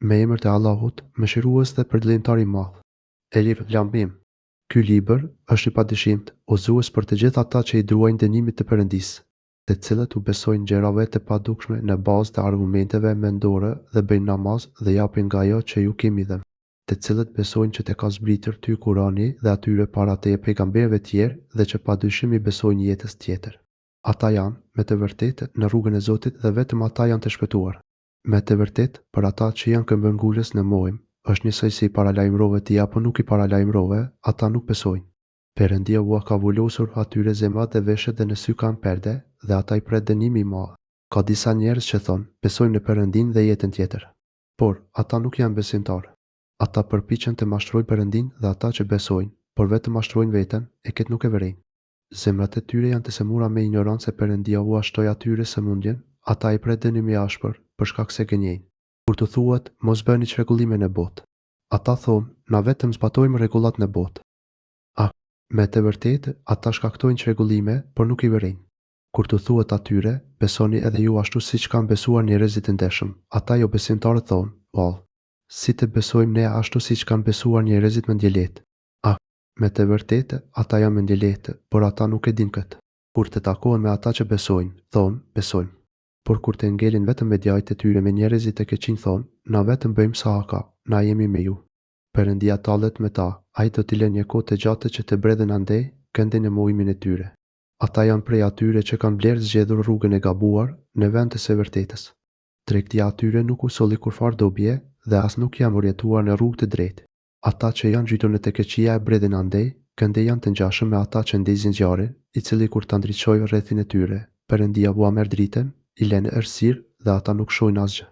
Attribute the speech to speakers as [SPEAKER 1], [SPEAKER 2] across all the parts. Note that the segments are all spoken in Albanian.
[SPEAKER 1] Me emër të Allahut, mëshirues dhe përditëtar i madh. Elif Lam Mim. Ky libër është i padyshimtë udhëzues për të gjithë ata që i duajnë dënimit të Perëndisë, të cilët u besojnë gjërave të padukshme në bazë të argumenteve mendore dhe bëjnë namaz dhe japin nga ajo që ju kemi dhënë, të cilët besojnë që te ka zbritur ty Kurani dhe atyre para teje pejgamberëve tjerë dhe që padyshim i besojnë jetës tjetër. Ata janë, me të vërtetë, në rrugën e Zotit dhe vetëm ata janë të shpëtuar. Me të vërtetë, për ata që janë këmbëngulës në mojëm, është njësoj si i paralajmërove ti apo nuk i paralajmërove, ata nuk besojnë. Perëndia u ka vullosur atyre zemrat dhe veshët dhe në sy kanë perde, dhe ata i pret dënimi i madh. Ka disa njerëz që thonë, besojnë në Perëndinë dhe jetën tjetër. Por ata nuk janë besimtarë. Ata përpiqen të mashtrojnë Perëndinë dhe ata që besojnë, por vetëm mashtrojnë veten, e këtë nuk e vërejnë. Zemrat e tyre janë të semura me ignorancë e Perëndia u ashtoi atyre sëmundjen, ata i pret dënimi i ashpër për shkak se gënjejnë. Kur të thuhet mos bëni çrregullime në botë, ata thonë, na vetëm zbatojmë rregullat në botë. Me të vërtetë, ata shkaktojnë çrregullime, por nuk i vërejnë. Kur të thuhet atyre, besoni edhe ju ashtu siç kanë besuar njerëzit e ndeshëm. Ata jo besimtarët thonë, vallë, si të besojmë ne ashtu siç kanë besuar njerëzit me ndjelehtë. Me të vërtetë, ata janë me ndjelehtë, por ata nuk e dinë këtë. Kur të takohen me ata që besojnë, thonë, besojmë. Por kur të ngelin vetëm me djajtë e tyre me njerëzit e keqin thonë, na vetëm bëjmë sahaka, na jemi me ju. Perëndia tallet me ta, ai do t'i lënë një kohë të gjatë që të bredhen andej, këndin e mohimin e tyre. Ata janë prej atyre që kanë blerë zgjedhur rrugën e gabuar në vend të së vërtetës. Tregtia atyre nuk u solli kurfar dobje dhe as nuk janë orientuar në rrugë të drejtë. Ata që janë gjitur në të keqia e bredhen andej, këndej janë të ngjashëm me ata që ndezin zjarrin, i cili kur ta ndriçojë rrethin e tyre, Perëndia u merr dritën, i lënë errësirë dhe ata nuk shohin asgjë.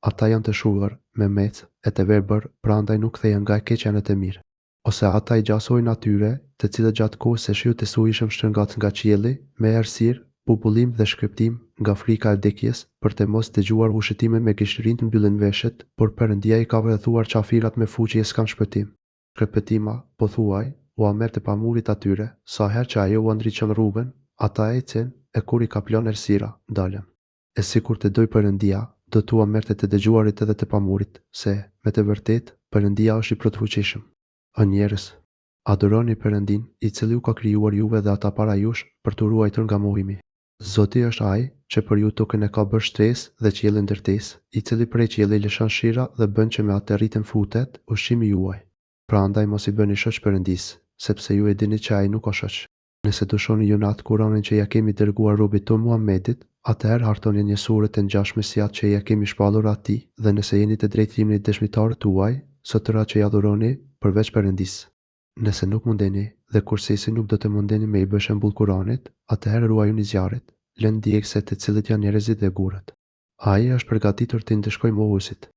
[SPEAKER 1] Ata janë të shuar, me mecë, e të verbër, prandaj nuk kthehen nga e keqja në të mirë. Ose ata i gjasojnë atyre, të cilët gjatë kohës së shiut të sujshëm shtrëngat nga qielli, me errësirë, bubullim dhe shkëptim nga frika e vdekjes, për të mos dëgjuar ushëtimin me gishtin të mbyllën veshët, por Perëndia i ka rrethuar qafirat me fuqi e s'kan shpëtim. Shkëpetima, po thuaj, u merr të pamurit atyre, sa herë që ajo u ndriçon rrugën, ata ecën, e kur i kaplon errësira, dalën. E sikur të doj Perëndia, do t'u merrte të dëgjuarit edhe të pamurit, se, me të vërtetë, Perëndia është i plotfuqishëm. O njerëz, adoroni Perëndin, i cili u ka krijuar juve dhe ata para jush për t'u ruajtur nga mohimi. Zoti është ai që për ju tokën e ka bërë shtresë dhe qiellin ndërtesë, i cili prej qiellit lëshon shira dhe bën që me atë rriten frutet ushqimi juaj. Prandaj mos i bëni shoq Perëndisë, sepse ju e dini që ai nuk ka shoq. Nëse dushoni ju në atë Kur'anin që ja kemi dërguar robit ton Muhamedit, atëherë hartoni një sure të ngjashme si atë që ja kemi shpallur atij, dhe nëse jeni të drejtë jeni dëshmitarë tuaj, sotëra që ja adhuroni përveç Perëndisë. Nëse nuk mundeni, dhe kursesi nuk do të mundeni me i bë shembull Kuranit, atëherë ruajuni zjarrit, lënë djegëset të cilët janë njerëzit dhe gurët. Ai është përgatitur të ndeshkojë mohuesit.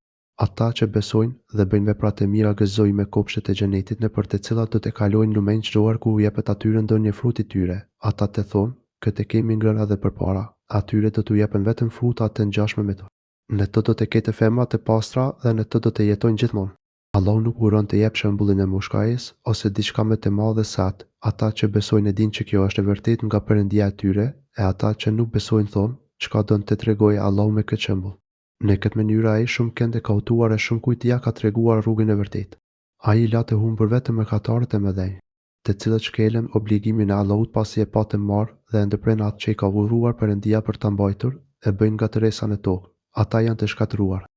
[SPEAKER 1] Ata që besojnë dhe bëjnë vepra të mira gëzojnë me kopshtet e xhenetit nëpër të cilat do të kalojnë lumenj çdoar ku u jepet atyre ndonjë frut i tyre. Ata të thonë, këtë kemi ngrënë edhe përpara, atyre do t'u jepen vetëm fruta të ngjashme me to. Në to do të ketë femra të pastra dhe në to do të jetojnë gjithmonë. Allahu nuk uron të jep shembullin e mushkajës ose diçka më të madhe se atë. Ata që besojnë e dinë që kjo është e vërtetë nga Perëndia e tyre, e ata që nuk besojnë thonë, çka don të tregojë Allahu me këtë shembull. Në këtë mënyrë ai shumë kënd e ka utuar e shumë kujt ja ka treguar rrugën e vërtetë. Ai la të humbur vetëm mëkatarët e mëdhenj, të cilët shkelen obligimin e Allahut pasi e patën marrë dhe ndërpren atë që i ka vuruar Perëndia për ta mbajtur, e bëjnë ngatëresa në tokë. Ata janë të shkatëruar.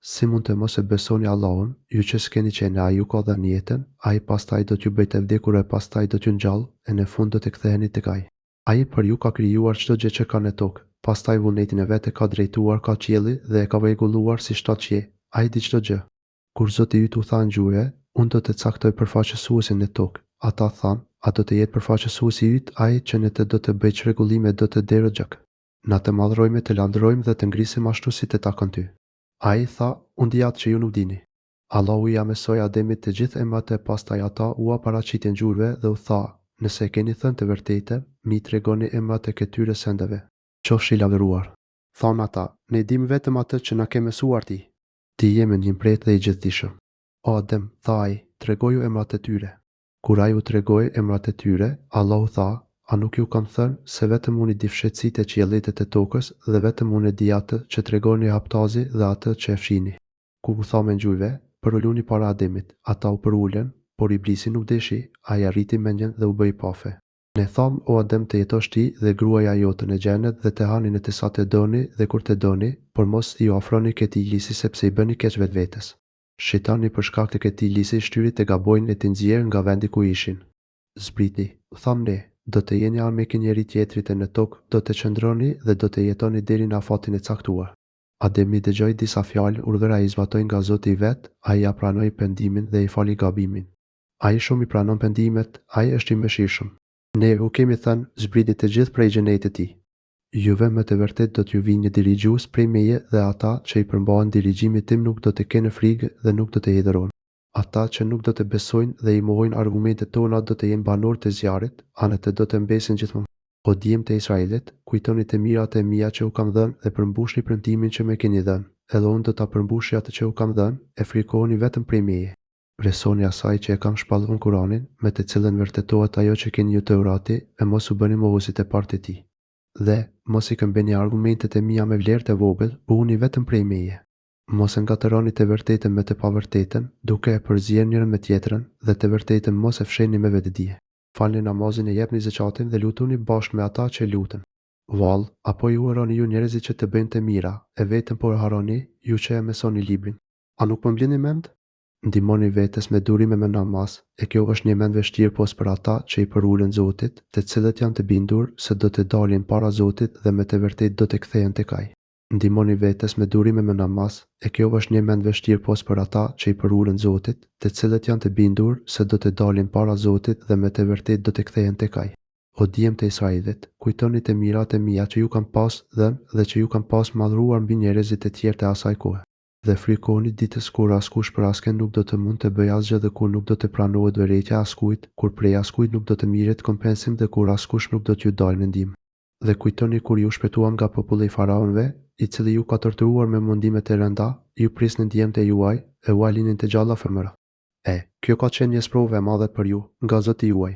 [SPEAKER 1] Si mund të mos e besoni Allahun, ju që s'keni qenë ai ju ka dhënë jetën, ai pastaj do t'ju bëjë të vdekur e pastaj do t'ju ngjall, e në fund do të ktheheni tek ai. Ai për ju ka krijuar çdo gjë që ka në tokë, pastaj vullnetin e vet e ka drejtuar ka qielli dhe e ka rregulluar si shtat qie. Ai di çdo gjë. Kur Zoti yt u tha në gjure, unë do të caktoj përfaqësuesin në tokë. Ata thanë, a do të jetë përfaqësuesi yt ai që në të do të bëj çrregullime do të derë gjak. Na të madhrojmë, të landrojmë dhe të ngrisim ashtu si të takon ty. Ai tha, unë di atë që ju nuk dini. Allahu ja mësoi Ademit të gjithë emrat e pastaj ata u paraqitën gjurve dhe u tha, nëse keni thënë të vërtetë, mi tregoni emrat e këtyre sendeve. Qofshi lavdëruar. Thonë ata, ne dim vetëm atë që na ke mësuar ti. Ti je mendjimpret dhe i gjithdijshëm. O Adem, tha ai, tregoju emrat e tyre. Kur ai u tregoi emrat e tyre, Allahu tha, a nuk ju kam thënë se vetëm unë i di fshehtësitë e qiellit e të tokës dhe vetëm unë e di atë që tregoni haptazi dhe atë që e fshini. ku u tha me ngjujve, për uluni para Ademit, ata u përullën, por Iblisi nuk deshi, ai arriti mendjen dhe u bëi pafe. Ne tham, o Adem, të jetosh ti dhe gruaja jote në xhenet dhe të hani në të sa të doni dhe kur të doni, por mos i ofroni këtij lisi sepse i bëni keq vetvetes. Shejtani për shkak të këtij lisi shtyri të gabojnë e të nxjerrë nga vendi ku ishin. Zbriti, tham ne, do të jeni armik i njëri tjetrit e në tokë, do të qëndroni dhe do të jetoni deri në afatin e caktuar. Ademi dëgjoi disa fjalë, urdhëra i zbatoi nga Zoti i vet, ai ja pranoi pendimin dhe i fali gabimin. Ai shumë i pranon pendimet, ai është i mëshirshëm. Ne u kemi thënë, zbriti të gjithë prej xhenetit të tij. Juve më të vërtet do t'ju vinë një dirigjues prej meje dhe ata që i përmbahen dirigjimit tim nuk do të kenë frikë dhe nuk do të hidhërohen. Ata që nuk do të besojnë dhe i mohojnë argumentet tona do të jenë banorë të zjarrit, anët do të mbesin gjithmonë. O djemë të Israelit, kujtoni të mirat e mia që u kam dhënë dhe përmbushni premtimin që më keni dhënë, edhe unë do ta përmbushi atë që u kam dhënë, e frikoheni vetëm prej meje. Besoni asaj që e kam shpallur Kur'anin, me të cilën vërtetohet ajo që keni ju Teurati, e mos u bëni mohuesit e partë të tij. Dhe mos i këmbeni argumentet e mia me vlerë të vogël, uni vetëm prej meje. Mos e ngatëroni të vërtetën me të pavërtetën, duke e përzier njërin me tjetrën, dhe të vërtetën mos e fsheni me vetdije. Falni namazin e jepni zakatin dhe lutuni bashkë me ata që luten. Vallë, apo ju uroni ju njerëzit që të bëjnë të mira, e vetëm po e harroni ju që e mësoni librin. A nuk po mblini mend? Ndihmoni vetes me durime me namaz, e kjo është një mend vështirë pos për ata që i përulen Zotit, të cilët janë të bindur se do të dalin para Zotit dhe me të vërtet do të kthehen tek Ai. Ndihmoni vetes me durime me namaz, e kjo është një mend vështirë pos për ata që i përulen Zotit, të cilët janë të bindur se do të dalin para Zotit dhe me të vërtet do të kthehen tek Ai. O djemë të Israelit, kujtoni të mirat e mia që ju kam pas dhënë dhe që ju kam pas madhruar mbi njerëzit e tjerë të asaj kohe. Dhe frikoni ditës kur askush për asken nuk do të mund të bëj asgjë dhe kur nuk do të pranohet vërejtja askujt, kur prej askujt nuk do të mirret kompensim dhe kur askush nuk do t'ju dalë në ndihmë. Dhe kujtoni kur ju shpëtuam nga populli i faraonëve, i cili ju ka torturuar me mundime të rënda, ju prisnin djemtë e juaj e u alinin të gjalla femëra. Kjo ka qenë një sprovë e madhe për ju, nga Zoti juaj.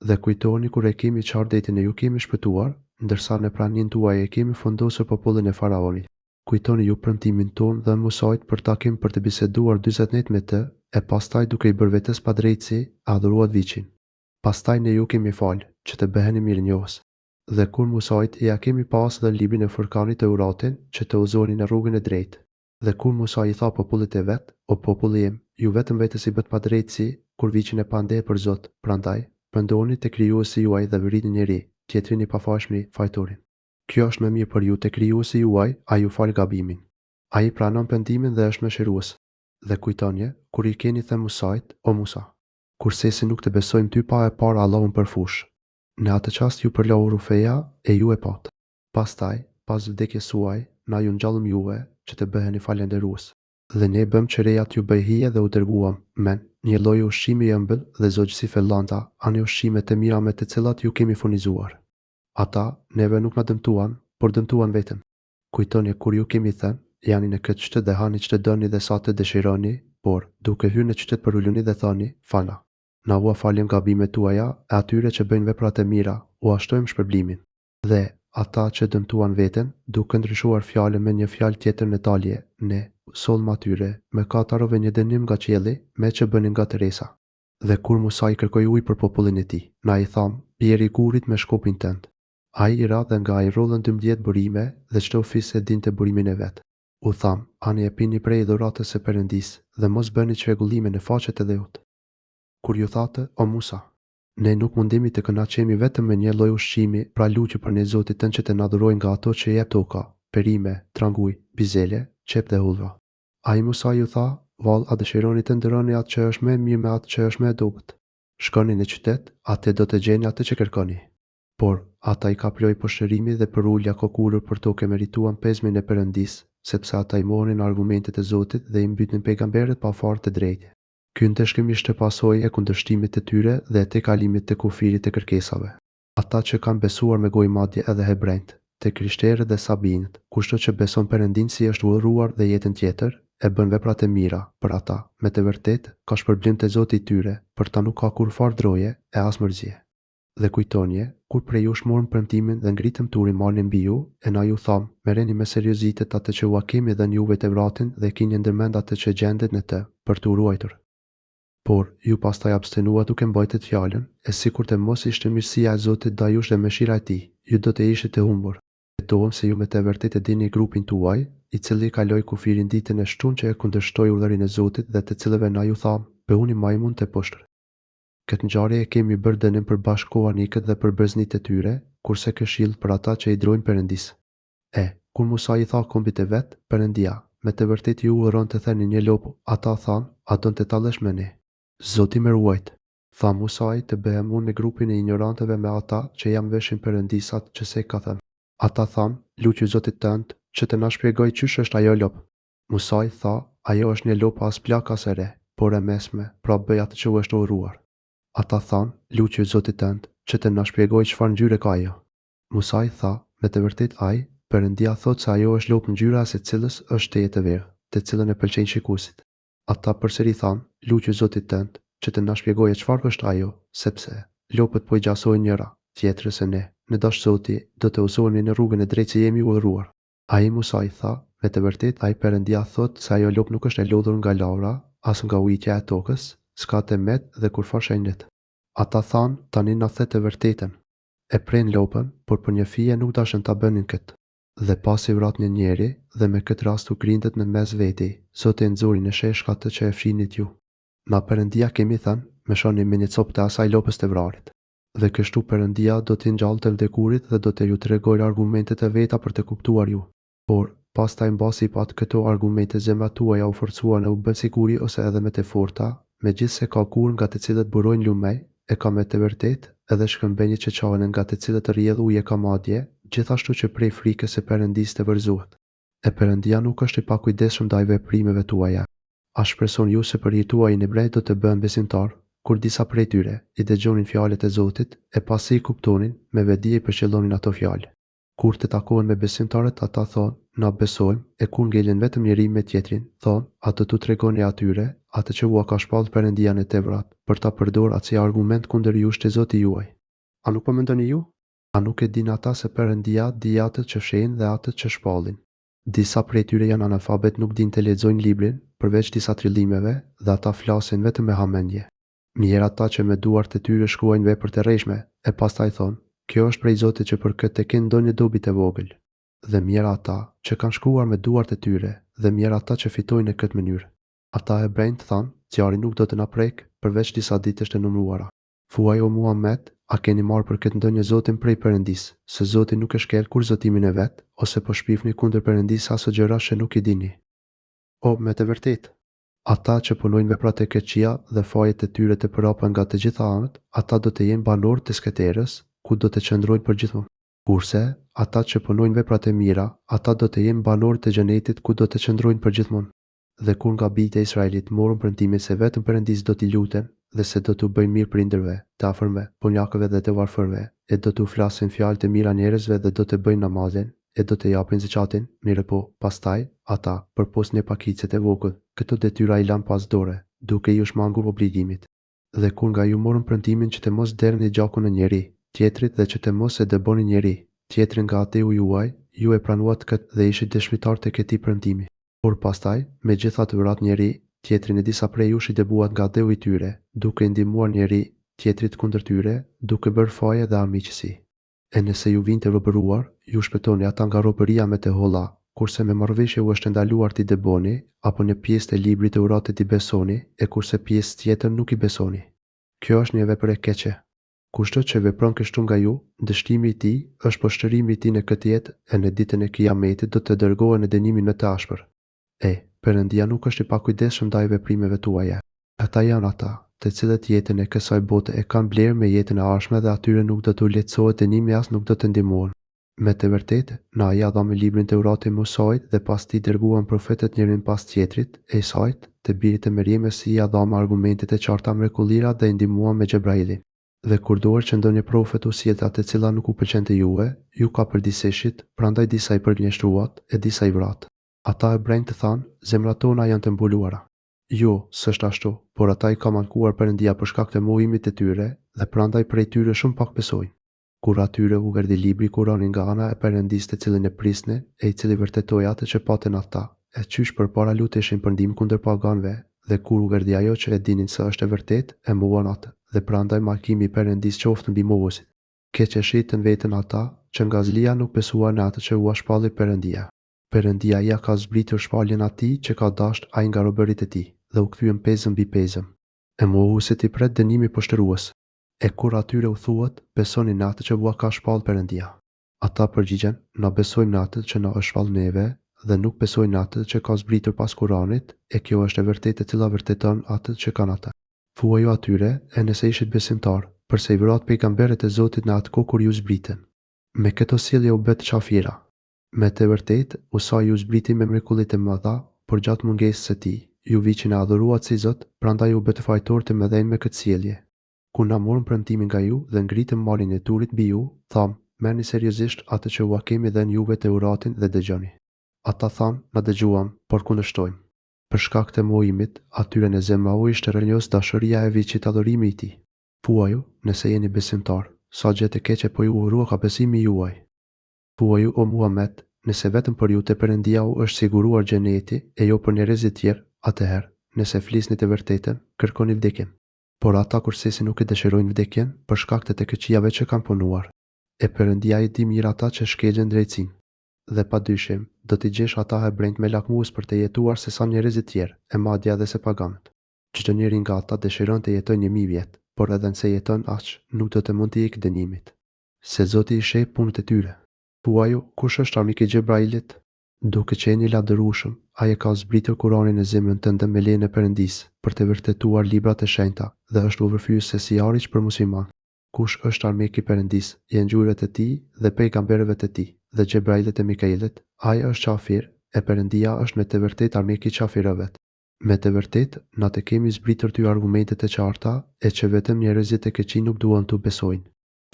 [SPEAKER 1] Dhe kujtoni kur e kemi qartë detin e ju kemi shpëtuar, ndërsa në pranin tuaj e kemi fundosur popullin e faraonit. Kujtoni ju premtimin ton dhe Musait për takim për të biseduar 40 net me të, e pastaj duke i bërë vetes padrejtësi, adhuruat viçin. Pastaj ne ju kemi falë, që të bëheni mirënjohës. Dhe kur Musait ja kemi pas dhe librin e Furkanit të Uratin, që të uzoni në rrugën e drejtë. Dhe kur Musa i tha popullit e vet, o populli im, ju vetëm vetes i bët padrejtësi, kur viçin e pande për Zot, prandaj, pendoni te krijuesi juaj dhe vritni njëri, tjetrin i pafashmi fajtorin. Kjo është më mirë për ju te krijuesi juaj, ai ju fal gabimin. Ai pranon pendimin dhe është mëshirues. Dhe kujtonje, kur i keni thënë Musait, o Musa, kurse si nuk të besojmë ty pa e parë Allahun për fush. Në atë çast ju përlau rufeja e ju e pat. Pastaj, pas vdekjes suaj, na ju ngjallëm juve që të bëheni falënderues. Dhe ne bëm që reja t'ju bëj hije dhe u dërguam, men, një lloj ushqimi i ëmbël dhe zogjësi fellanta, anë ushqime të mira me të cilat ju kemi furnizuar. Ata neve nuk na dëmtuan, por dëmtuan vetëm. Kujtoni kur ju kemi thënë, jani në këtë qytet dhe hani ç'të doni dhe sa të dëshironi, por duke hyrë në qytet për uluni dhe thoni, falna. Na u falim gabimet tuaja e atyre që bëjnë vepra të mira, u ashtojmë shpërblimin. Dhe ata që dëmtuan veten, duke ndryshuar fjalën me një fjalë tjetër në talje, ne sollëm atyre me katarove një dënim nga qielli, me që bënin nga Teresa. Dhe kur Musa i kërkoi ujë për popullin e tij, na i tham, bjeri gurit me shkopin tënd. Ai i ra dhe nga ai rollën 12 burime dhe çdo fis e dinte burimin e vet. U tham, ani e pini prej dhuratës së Perëndis dhe mos bëni çrregullime në faqet e dheut. Kur ju thatë, o Musa, ne nuk mundemi të kënaqemi vetëm me një lloj ushqimi, pra luqi për ne Zotit tënd që të na dhurojë nga ato që jep toka, perime, tranguj, bizele, qep dhe hullra. Ai Musa ju tha, vallë a dëshironi të ndëroni atë që është më mirë me atë që është më dobët. Shkoni në qytet, atë do të gjeni atë që kërkoni. Por ata i kaploi poshtërimi dhe për ulja kokurur për tokë merituan pezmin e Perëndis, sepse ata i mohnin argumentet e Zotit dhe i mbytnin pejgamberët pa farë të drejtë. Ky ndeshkim ishte pasojë e kundërshtimit të tyre dhe të kalimit të kufirit të kërkesave. Ata që kanë besuar me gojë madje edhe hebrejt, të krishterët dhe sabinët, kushto që beson Perëndin si është udhëruar dhe jetën tjetër, e bën vepra të mira për ata, me të vërtet ka shpërblim te Zoti i tyre, për ta nuk ka kur farë droje e as mërzje. Dhe kujtonje, kur prej jush morën premtimin dhe ngritëm turin marrnin mbi ju, e na ju tham, merreni me seriozitet atë që ua kemi dhënë juve të vratin dhe kini ndërmend atë që gjendet në të, për t'u ruajtur. Por, ju pastaj abstenua duke mbajtur fjalën, e sikur të mos ishte mirësia e Zotit ndaj jush dhe mëshira e tij, ju do të ishit të humbur. Betohem se ju me të vërtetë e dini grupin tuaj, i cili kaloi kufirin ditën e shtunë që e kundërshtoi urdhërin e Zotit dhe të cilëve na ju tham, bëhuni majmun të poshtër. Këtë ngjarje e kemi bërë dënim për bashkëkohanikët dhe për breznitë e tyre, kurse këshill për ata që i drojnë Perëndis. Kur Musa i tha kombit e vet, Perëndia, me të vërtetë ju urdhëron të theni një lop, ata thanë, a don të tallesh me ne? Zoti më ruajt, tha Musai, të bëhem unë me grupin e ignorantëve me ata që jam veshin Perëndisat që se ka thënë. Ata thanë, lutë Zotit tënd, që të na shpjegoj çysh është ajo lop. Musai tha, ajo është një lop as plak as ere, por e mesme, pra bëj atë që u është urdhëruar. Ata thanë, lutë Zotit tënd, që të na shpjegoj çfarë ngjyre ka ajo. Musa i tha, me të vërtetë ai, Perëndia thot se ajo është lopë ngjyra se cilës është teje të verë, të cilën e pëlqejnë shikuesit. Ata përsëri thanë, lutë Zotit tënd, që të na shpjegojë çfarë është ajo, sepse lopët po i gjasojnë njëra tjetrës e ne, në dash Zoti, do të uzohemi në rrugën e drejtë që jemi urdhëruar. Ai Musa i tha, me të vërtetë ai Perëndia thot se ajo lopë nuk është e lodhur nga lavra, as nga ujitja e tokës, s'ka temet dhe kur fashenjet. Ata thanë, tani na the të vërtetën. E pren lopën, por për një fije nuk dashën ta bënin këtë. Dhe pasi vrat një njeri, dhe me këtë rast u grindet në mes veti, Zoti e nxori në sheshk atë që e fshinit ju. Na Perëndia kemi thënë, me shoni me një copë të asaj lopës të vrarit. Dhe kështu Perëndia do t'i ngjallë të vdekurit dhe do të ju tregojë argumentet e veta për të kuptuar ju. Por, pastaj mbasi pat këto argumente zemrat tuaja u forcuan e u bën siguri ose edhe me të forta, megjithse ka kur nga të cilët burojnë lumej, e ka me të vërtetë edhe shkëmbenjë që qahen nga të cilët rrjedh ujë ka madje, gjithashtu që prej frikës së Perëndisë të vërzuhet. E Perëndia nuk është i pakujdesshëm ndaj veprimeve tuaja. A shpreson ju se për hir tuaj në ebrej do të bëhen besimtar, kur disa prej tyre i dëgjonin fjalët e Zotit e pasi i kuptonin, me vedi i përqellonin ato fjalë. Kur të takohen me besimtarët, ata thonë, na besojmë, e kur ngelen vetëm njëri me tjetrin, thonë, atë tu tregoni atyre, atë që ua ka shpallë Perëndia në Tevrat, për ta përdorur atë si argument kundër jush te Zoti juaj. A nuk po mendoni ju? A nuk e din ata se Perëndia di atë që fshehin dhe atë që shpallin? Disa prej tyre janë analfabet, nuk din të lexojnë librin, përveç disa trillimeve, dhe ata flasin vetëm me hamendje. Mirë ata që me duart e tyre shkruajnë vepër të rrejshme, e pastaj thonë, kjo është prej Zotit që për këtë e ken ndonjë dobi të vogël. Dhe mirë ata që kanë shkruar me duart e tyre, dhe mirë ata që fitojnë në këtë mënyrë. Ata hebrejt thanë, zjarri nuk do të na prek përveç disa ditësh të numëruara. Thuaj o Muhammed, a keni marrë për këtë ndonjë zotin prej Perëndisë, se Zoti nuk e shkel kur zotimin e vet, ose po shpifni kundër Perëndisë aso gjëra që nuk i dini. O, me të vërtetë, ata që punojnë veprat e keqia dhe fajet e tyre të përhapën nga të gjitha anët, ata do të jenë banorë të sketerës, ku do të qëndrojnë përgjithmonë. Kurse, ata që punojnë veprat e mira, ata do të jenë banorë të xhenetit ku do të qëndrojnë përgjithmonë. Dhe kur nga bijtë e Izraelit morën premtimin se vetëm Perëndisë do t'i luten dhe se do t'u bëjnë mirë prindërve, të afërmve, punjakëve dhe të varfërve, e do t'u flasin fjalë të mira njerëzve dhe do të bëjnë namazin, e do të japin zakatin, mirë po, pastaj, ata, përpos një pakicet e vogël, këto detyra i lanë pas dore, duke i u shmangur obligimit. Dhe kur nga ju morën premtimin që të mos derrni gjakun në njeri, tjetrit dhe që të mos e dëboni njeri, tjetrin nga ateu juaj, ju e pranuat këtë dhe ishit dëshmitar të këtij premtimi. Por pastaj, megjithatë vrat njeri, tjetrin e disa prej jush i dëbuat nga deu i tyre, duke i ndihmuar njeri, tjetrit kundër tyre, duke bërë faje dhe armiqësi. E nëse ju vinte vëbëruar, ju shpëtoni ata nga robëria me të holla, kurse me marrëveshje u është ndaluar t'i dëboni, apo një pjesë të librit të uratit i besoni, e kurse pjesë tjetër nuk i besoni. Kjo është një vepër e keqe. Kushto që vepron kështu nga ju, dështimi i tij është poshtërimi i tij në këtë jetë e në ditën e Kiametit do të dërgohen në dënimin më të ashpër. Perëndia nuk është i pakujdesshëm ndaj veprimeve tuaja. Ata janë ata, të cilët jetën e kësaj bote e kanë blerë me jetën e ardhshme dhe atyre nuk do t'u lehtësohet dënimi as nuk do të ndihmohen. Me të vërtetë, na ja dham librin të uratit Musait dhe pas tij dërguan profetët njërin pas tjetrit, e Isait, të birit të Meriemës, si ja dham argumentet e qarta mrekullira dhe i ndihmuan me Xhebrailin. Dhe kur duhet që ndonjë profet u sjellë atë e cila nuk u pëlqente juve, ju ka përdiseshit, prandaj disa i përgjigjëruat e disa i vrat. Ata hebrejt të thanë, zemrat tona janë të mbuluara. Jo, s'është ashtu, por ata i ka mankuar Perëndia për shkak të mohimit të tyre dhe prandaj prej tyre shumë pak besojnë. Kur atyre u erdhi libri Kurani nga ana e Perëndisë të cilin e prisnin e i cili vërtetoi atë që patën ata, e qysh përpara luteshin për ndihmë kundër paganëve, dhe kur u erdhi ajo që e dinin se është e vërtetë, e mohuan atë, dhe prandaj mallkimi i Perëndisë qoftë mbi mohuesit. Keq e shitën veten ata që nga zlia nuk besuan në atë që ua shpalli Perëndia. Perëndia ja ka zbritur shpalljen atij që ka dasht ai nga robërit e tij, dhe u kthyen pezëm mbi pezëm. E mohuesit i pret dënimi poshtërues. E kur atyre u thuhet, besoni në atë që ua ka shpall Perëndia. Ata përgjigjen, na besojmë në atë që na është shpall neve, dhe nuk besojnë në atë që ka zbritur pas Kuranit, e kjo është e vërtetë e cila vërteton atë që kanë ata. Thuaju atyre, e nëse ishit besimtar, përse i vrat pejgamberët e Zotit në atë kohë kur ju zbriten. Me këto sjellje u bët qafira. Me të vërtetë, Musa ju zbriti me mrekullit e mëdha, por gjatë mungesës së tij, ju viçin e adhuruat si Zot, prandaj u bët fajtor të mëdhenj me këtë sjellje. Kur na morën premtimin nga ju dhe ngritëm malin e turit mbi ju, tham, merrni seriozisht atë që ua kemi dhënë juve Teuratin dhe dëgjoni. Ata thanë, na dëgjuam, por kundërshtojmë. Për shkak të mohimit, atyre në zemra u ishte rrënjos dashëria e viçit adhurimi i tij. Thuaju, nëse jeni besimtar, sa gjë të keqe po ju urua ka besimi juaj. Thuaju, o Muhammed, nëse vetëm për ju te Perëndia u është siguruar xheneti e jo për njerëzit tjerë, atëherë, nëse flisni të vërtetën, kërkoni vdekjen. Por ata kursesi nuk e dëshirojnë vdekjen për shkak të keqësijave që kanë punuar. E Perëndia i di mirë ata që shkeljen drejtësinë. Dhe padyshim, do t'i gjesh ata e brengtë me lakmus për të jetuar se sa njerëzit tjerë, e madje edhe se paganët. Çdo njeri nga ata dëshiron të jetojë 1000 vjet, por edhe nëse jeton aq, nuk do të mund të ikë dënimit. Se Zoti i sheh punët e tyre. Thuaju, kush është armik i Xhebrailit? Duke qenë i ladërueshëm, ai e ka zbritur Kuranin në zemrën tënde me lejen e Perëndisë, për të vërtetuar librat e shenjta, dhe është uvërfyes si ariq për musliman. Kush është armik i Perëndisë, janë ngjyrat e tij dhe pejgamberëve të tij, dhe Xhebrailit e Mikailit, ai është qafir, e Perëndia është me të vërtetë armik i qafirëve. Me të vërtetë, na të kemi zbritur ty argumentet e qarta, e që vetëm njerëzit e keqi nuk duan të besojnë.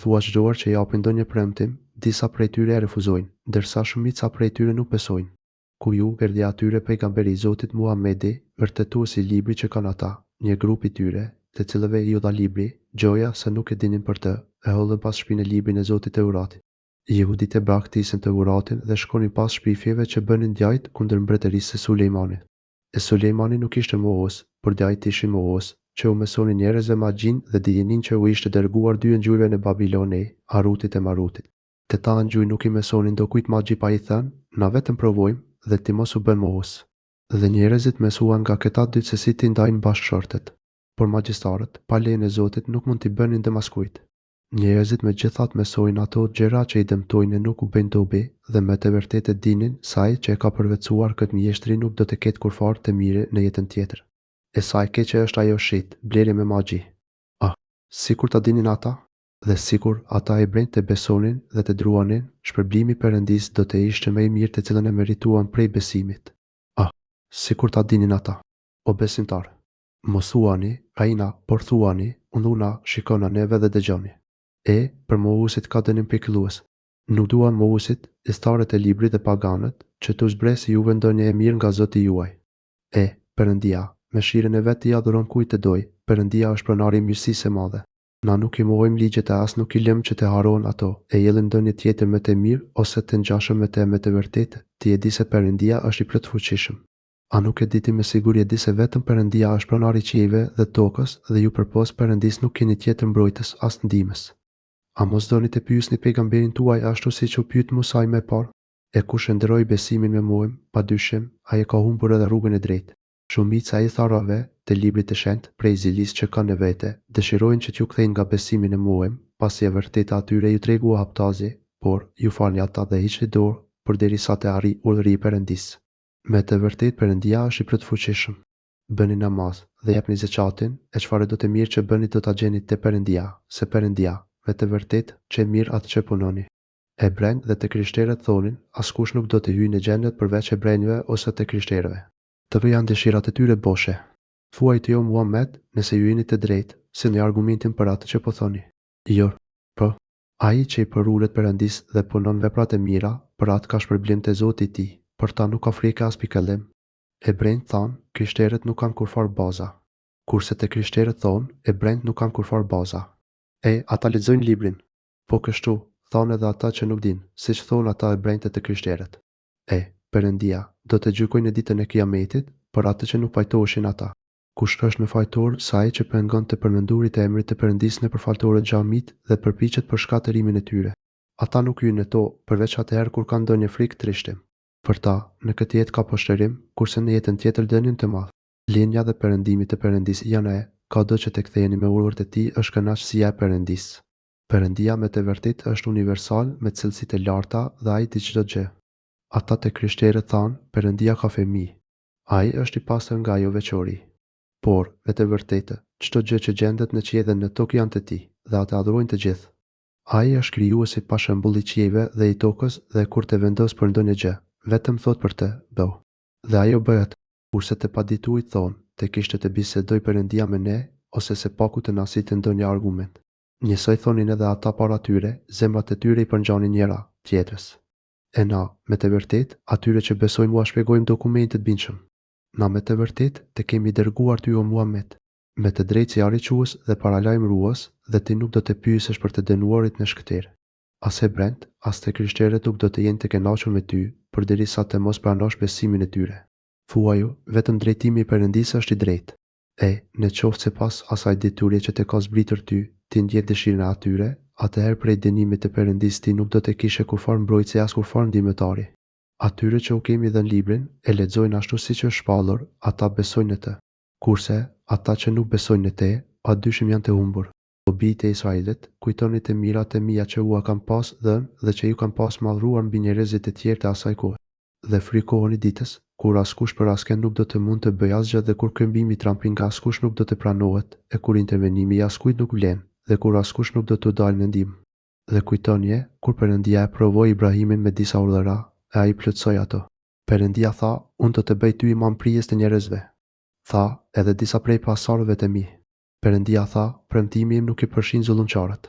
[SPEAKER 1] Thua çdoar që japin ndonjë premtim, disa prej tyre e refuzojnë, ndërsa shumica prej tyre nuk besojnë. Ku ju erdhi atyre pejgamberi i Zotit Muhamedi, vërtetuesi i librit që kanë ata, një grup i tyre, të cilëve i u dha libri, gjoja se nuk e dinin për të, e hollën pas shpinën e librin e Zotit Teuratit. Jehudit e braktisën Teuratin dhe shkonin pas shpifjeve që bënin djajt kundër mbretërisë së Sulejmanit. E Sulejmani nuk ishte mohues, por djajt ishin mohues, që u mësonin njerëzve magjin dhe dijenin që u ishte dërguar dy ngjyrëve në Babiloni, Harutit e Marutit. Të ta ngjyr nuk i mësonin dokujt magji pa i thënë, na vetëm provojmë dhe ti mos u bën mohues. Dhe njerëzit mësuan nga këta dy se si ti ndajnë bashkëshortet. Por magjistarët, pa lejen e Zotit, nuk mund t'i bënin demaskujt. Njerëzit me gjithat mësojnë ato gjëra që i dëmtojnë e nuk u bëjnë dobi, dhe me të vërtetë dinin se ai që e ka përvetësuar këtë mjeshtri nuk do të ketë kurfar të mire në jetën tjetër. E sa e keqe është ajo shit, blerje me magji. Sikur ta dinin ata, dhe sikur ata e brendë të besonin dhe të druanin, shpërblimi Perëndisë do të ishte më i mirë të cilën e merituan prej besimit. Sikur ta dinin ata. O besimtar, mos thuani, aina, por thuani, unë shikona neve dhe dëgjoni. Për mohuesit ka dënim pikëllues. Nuk duan mohuesit, istarët e librit dhe paganët, që të zbresë juve ndonjë e mirë nga Zoti juaj. Perëndia, me shiren e vet i adhuron kujt të doj, Perëndia është pronari i mirësisë së madhe. Na nuk i mohojmë ligjet e as nuk i lëm që të harrohen ato, e jellin ndonjë tjetër më të mirë ose të ngjashëm me të vërtetë, ti e di se Perëndia është i plotfuqishëm. A nuk e diti me siguri e di se vetëm Perëndia është pronari i qiejve dhe tokës dhe ju përpos Perëndis nuk keni tjetër mbrojtës as ndihmës. A mos doni të pyesni pejgamberin tuaj ashtu siç u pyet Musa më parë? E kush e ndroi besimin me mohim, padyshim, ai e ka humbur edhe rrugën e drejtë. Shumica e tharrave të librit të shenjtë prej zilisë që kanë në vete, dëshirojnë që t'ju kthejnë nga besimi në mohim, pasi e vërteta atyre ju tregu haptazi, por ju falni ata dhe hiqni dorë përderisa të arrijë urdhri i Perëndisë. Me të vërtetë Perëndia është i plotfuqishëm. Bëni namaz dhe japni zakatin, e çfarë do të mirë që bëni do ta gjeni te Perëndia, se Perëndia, me të vërtetë, që mirë atë që punoni. Hebrejt dhe të krishterët thonin, askush nuk do të hyjë në xhenet përveç hebrejve ose të krishterëve. Të janë dëshirat e tyre boshe. Thuaj të jo Muhammed, nëse ju jeni të drejtë, sillni argumentin për atë që po thoni. Jo, po, ai që i përulet Perëndisë dhe punon veprat e mira, për atë ka shpërblim te Zoti i tij, për ta nuk ka frikë as pikëllim. Hebrejt thanë, krishterët nuk kanë kurfar baza. Kurse te krishterët thonë, hebrejt nuk kanë kurfar baza. Ata lexojnë librin. Po kështu, thonë edhe ata që nuk dinë, siç thonë ata hebrejt të krishterët. Perëndia do të gjykojë në ditën e Kiametit për atë që nuk pajtoheshin ata. Kush është në fajtor sa ai që pengon të përmendurit e emrit të Perëndisë nëpër faltorët xhamit dhe përpiqet për shkatërimin e tyre. Ata nuk hyjnë në to përveç atëherë kur kanë ndonjë frikë trishtim. Për ta, në këtë jetë ka poshtërim, kurse në jetën tjetër dënin të madh. Linja dhe perëndimi të Perëndisë janë kado që të ktheheni me urdhët e tij është kënaqësia e Perëndisë. Perëndia me të vërtetë është universal me cilësitë e larta dhe ai di çdo gjë. Ata te krishterët thanë, Perëndia ka fëmijë. Ai është i pastër nga ajo veçori. Por, me të vërtetë, çdo gjë që gjendet në qiell dhe në tokë janë të tij, dhe ata adhurojnë të gjithë. Ai është krijuesi pa shembull i qiejve dhe i tokës dhe kur të vendos për ndonjë gjë, vetëm thot për të, bëu. Dhe ajo bëhet, kurse të paditurit thonë, të kishte të bisedoj Perëndia me ne, ose se paku të na sitë ndonjë argument. Njësoj thonin edhe ata para tyre, zemrat e tyre i përngjanin njëra tjetrës. Na, me të vërtet, atyre që besojnë mua shpjegojmë dokumentet bindshëm. Na me të vërtet, të kemi dërguar ty o Muhamet, me të drejtë si arriques dhe paralajmërues, dhe ti nuk do të pyesesh për të dënuarit në shkëtir. As hebrejt, as të krishterët nuk do të jenë të kënaqur me ty, përderisa të mos pranosh besimin e tyre. Thuaju, vetëm drejtimi i Perëndisë është i drejtë. Në qoftë sipas asaj detyrie që të ka zbritur ty, ti ndjek dëshirën e atyre, atëherë prej dënimit të Perëndisë ti nuk do të kishe kurfar mbrojtësi as kurfar ndihmëtari. Atyre që u kemi dhënë librin, e lexojnë ashtu siç është shpallur, ata besojnë në të. Kurse ata që nuk besojnë në te, padyshim janë të humbur. O bijtë e Israelit, kujtoni të mirat e mia që ua kam pas dhënë dhe që ju kam pas madhruar mbi njerëzit e tjerë të asaj kohe. Dhe frikohuni ditës, kur askush për askën nuk do të mund të bëjë asgjë dhe kur këmbimi trampi nga askush nuk do të pranohet, e kur intervenimi i askujt nuk vlen, dhe kur askush nuk do të dalë në ndihmë. Dhe kujtoni kur Perëndia e provoi Ibrahimin me disa urdhëra, e ai plotësoi ato. Perëndia tha, unë do të bëj ty imam prijes të njerëzve. Tha, edhe disa prej pasardhëve të mi. Perëndia tha, premtimi im nuk i përfshin zullumçarët.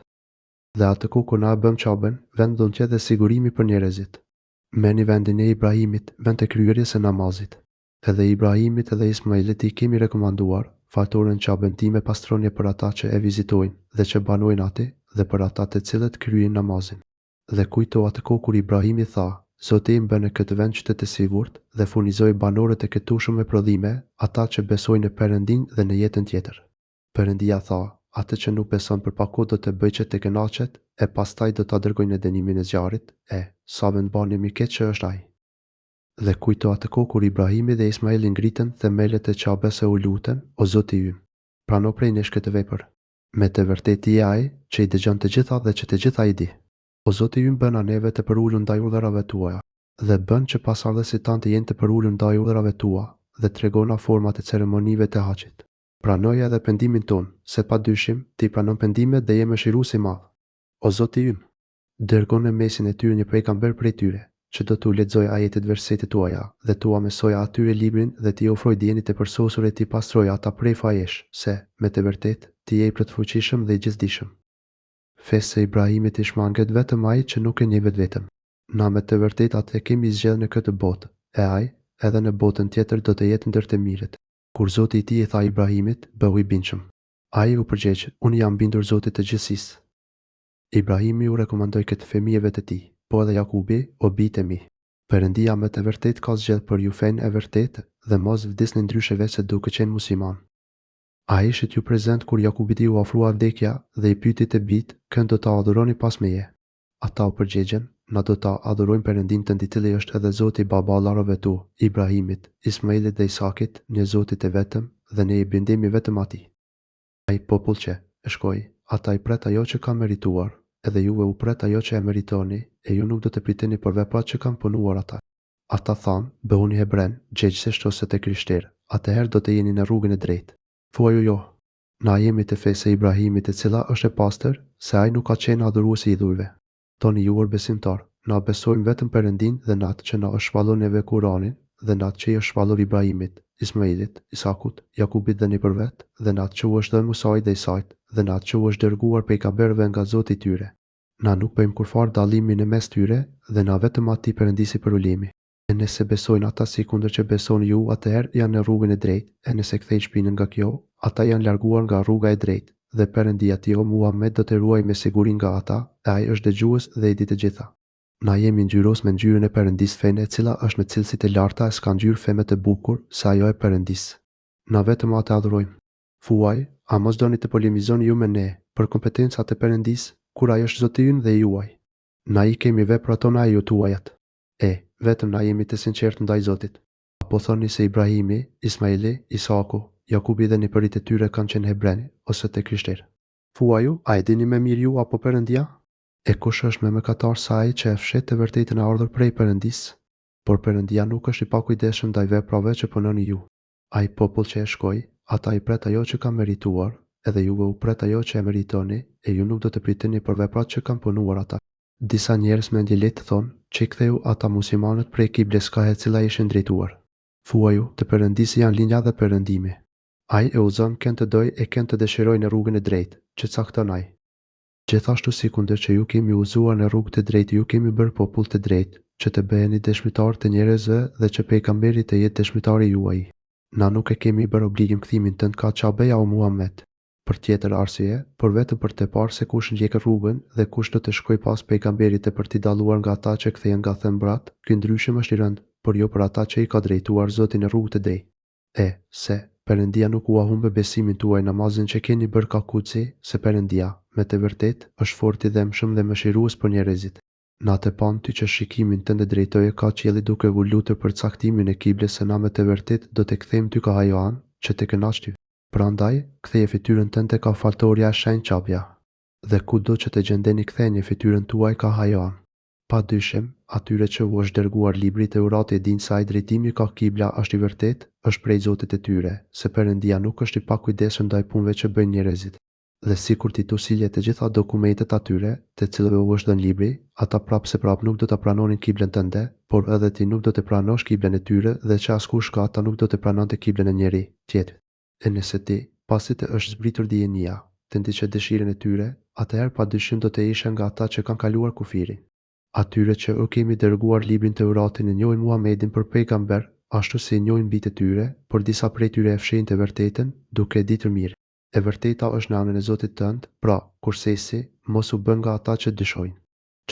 [SPEAKER 1] Dhe atë kur na e bëm çabën, vend do të jetë sigurimi për njerëzit. Merrni vendin e Ibrahimit, vend të kryerjes së namazit. Edhe Ibrahimit edhe Ismailit i kemi rekomanduar, faltorën çabën time pastroni për ata që e vizitojnë dhe që banojnë aty, dhe për ata të cilët kryejnë namazin. Dhe kujto atë kur Ibrahimi tha, Zoti im bën në këtë vend qytet të sigurt dhe furnizoi banorët e këtushëm me prodhime, ata që besojnë në Perëndin dhe në jetën tjetër. Perëndia tha, atë që nuk beson për paku do të bëjë që të kënaqet, e pastaj do ta dërgojë në dënimin e zjarrit, sa vend bani mi keq që është ai. Dhe kujto atë kur Ibrahimi dhe Ismaili ngritën themelet e Çabës e u lutën, o Zoti ymë, prano prej nesh këtë vepër. Me të vërtetë i ai që i dëgjon të gjitha dhe që të gjitha i di. O Zoti ymë bën neve të përulur ndaj urdhërave tuaja, dhe bën që pasardhësit tanë të jenë të përulur ndaj urdhërave tua, dhe tregona format e ceremonive të haxhit. Pranoja edhe pendimin ton, se padyshim ti pranon pendimet dhe je mëshirues i madh. O Zoti ymë, dërgon në mesin e tyre një pejgamber prej tyre, që do t'u lexojë ajetet versetet tuaja, dhe t'ua mësojë atyre librin dhe t'i ofroj dijenit e përsosur e t'i pastroj ata prej fajesh, se, me të vërtet, ti je i plotfuqishëm dhe i gjithdijshëm. Fesë e Ibrahimit i shmanget vetëm ai që nuk e njeh vetëm. Na me të vërtet atë e kemi zgjedhur në këtë botë, e ai, edhe në botën tjetër do të jetë ndër të mirët. Kur Zoti i tij i tha Ibrahimit, bëu i bindshëm. Ai u përgjigj, unë jam bindur Zotit të gjithësisë. Ibrahimi u rekomandoi këtë fëmijëve të tij, po edhe Jakubi, o bijtë e mi. Perëndia me të vërtet ka zgjedhur për ju fenë e vërtetë dhe mos vdisni ndryshe vetë se duke qenë musliman. Ai ishte ju prezent kur Jakubiti u ofrua vdekja dhe i pyeti të bijtë, "Kën do ta adhuroni pas meje?" Ata u përgjigjen, "Na do ta adhurojmë Perëndin tënd i cili është edhe Zoti i baballarëve tu, Ibrahimit, Ismailit dhe Isakit, një Zotit e vetëm, dhe ne i bindemi vetëm atij." Ai popull që e shkoi, ata i pret ajo që kanë merituar, edhe juve u pret ajo që e meritoni, e ju nuk do të priteni për veprat që kanë punuar ata. Ata thanë, "Bëhuni hebren, gjegjësisht ose të krishterë, atëherë do të jeni në rrugën e drejtë." Thuaju jo, na jemi të fesë e Ibrahimit e cila është e pastër, se ai nuk ka qenë adhuruesi i idhujve. Toni juor besimtar, na besojmë vetëm Perëndin dhe në atë që na është shpallur neve Kur'anin, dhe në atë që i është shpallur Ibrahimit, Ismailit, Isakut, Jakubit dhe nëpërvet, dhe në atë që u është dhënë Musait dhe Isait, dhe në atë që u është dërguar pejgamberëve nga Zoti i tyre. Na nuk bëjmë kurfar dallimi në mes tyre dhe na vetëm atij Perëndisi për ulemi. E nëse besojnë ata si kundër që besoni ju, atëherë janë në rrugën e drejtë, e nëse kthejnë shpinën nga kjo, ata janë larguar nga rruga e drejtë, dhe Perëndia tjo Muhammed do të ruaj me siguri nga ata, e ai është dëgjues dhe i di të gjitha. Na jemi ngjyros me ngjyrën e Perëndisë Fene, e cila është me cilësitë e larta, e s'ka ngjyrë fe më të bukur se ajo e Perëndisë. Na vetëm atë adhurojmë. Thuaj, a mos doni të polemizoni ju me ne për kompetencat e Perëndisë, kur ai është Zoti ynë dhe juaj? Na I kemi veprat tona e ju tuajat. Vetëm na jemi të sinqertë ndaj Zotit. Apo thoni se Ibrahimi, Ismaili, Isaku, Jakubi dhe nipërit e tyre kanë qenë hebreni ose të krishterë. Thuaju, a e dini më mirë ju apo Perëndia? E kush është më mëkatar se ai që e fshet të vërtetën e ardhur prej Perëndisë? Por Perëndia nuk është I pakujdesshëm ndaj veprave që punoni ju. Ai popull që e shkoi, ata I pret ajo që kanë merituar, edhe juve u pret ajo që e meritoni, e ju nuk do të priteni për veprat që kanë punuar ata. Disa njerëz me ndjelet thonë që I ktheu ata muslimanët prej kibles ka e cila ishin drejtuar. Thuaju, të Perëndisë janë linja dhe perëndimi. Ai e uzon kënd të doj e kënd të dëshiroj në rrugën e drejtë, që cakton ai. Gjithashtu si kundër që ju kemi uzuar në rrugë të drejtë, ju kemi bërë popull të drejtë, që të bëheni dëshmitar të njerëzve dhe që pejgamberi të jetë dëshmitari juaj. Na nuk e kemi bërë obligim kthimin tënd ka Çabeja o Muhammed. Për tjetër arsye, por vetëm për të parë se kush ndjek rrugën dhe kush do të shkojë pas pejgamberit e për t'i dalluar nga ata që kthehen nga thembrat, ky ndryshim është I rënd, por jo për ata që I ka drejtuar Zoti në rrugë të drejtë. Se Perëndia nuk u humbe besimin tuaj, namazin që keni bërë ka kuci, se Perëndia, me të vërtetë, është fort I dhëmshëm dhe mëshirues për njerëzit. Na të pan ty që shikimin tënd e drejtoje ka qielli duke u lutur për caktimin e kibles, se na me të vërtetë do të kthejmë ty ka ajo anë që të kënaq ty. Prandaj, ktheje fytyrën tënde ka faltoria e shenjtë Çabja. Dhe kudo që të gjendeni ktheni fytyrën tuaj ka hajon. Pa dyshim, atyre që u është dërguar libri Teurati e dinë se ai drejtimi ka kibla është I vërtetë, është prej Zotit të tyre, se Perëndia nuk është I pakujdesshëm ndaj punëve që bëjnë njerëzit. Dhe sikur ti tu silje të gjitha dokumentet atyre, të cilëve u është dhënë libri, ata prapse prap nuk do ta pranonin kiblen tënde, por edhe ti nuk do të pranosh kiblen e tyre, dhe që askush ka ata nuk do të pranonte kiblen e njeri tjetër. E nëse ti, pasi të është zbritur dijenia, të ndiqe dëshirën e tyre, atëherë padyshim do të ishe nga ata që kanë kaluar kufirin. Atyre që u kemi dërguar librin Teuratin e njohin Muhamedin për pejgamber, ashtu si njohin bijtë e tyre, por disa prej tyre e fshehin të vërtetën, duke e ditur mirë. E vërteta është në anën e Zotit tënd, pra, kursesi, mos u bën nga ata që dyshojnë.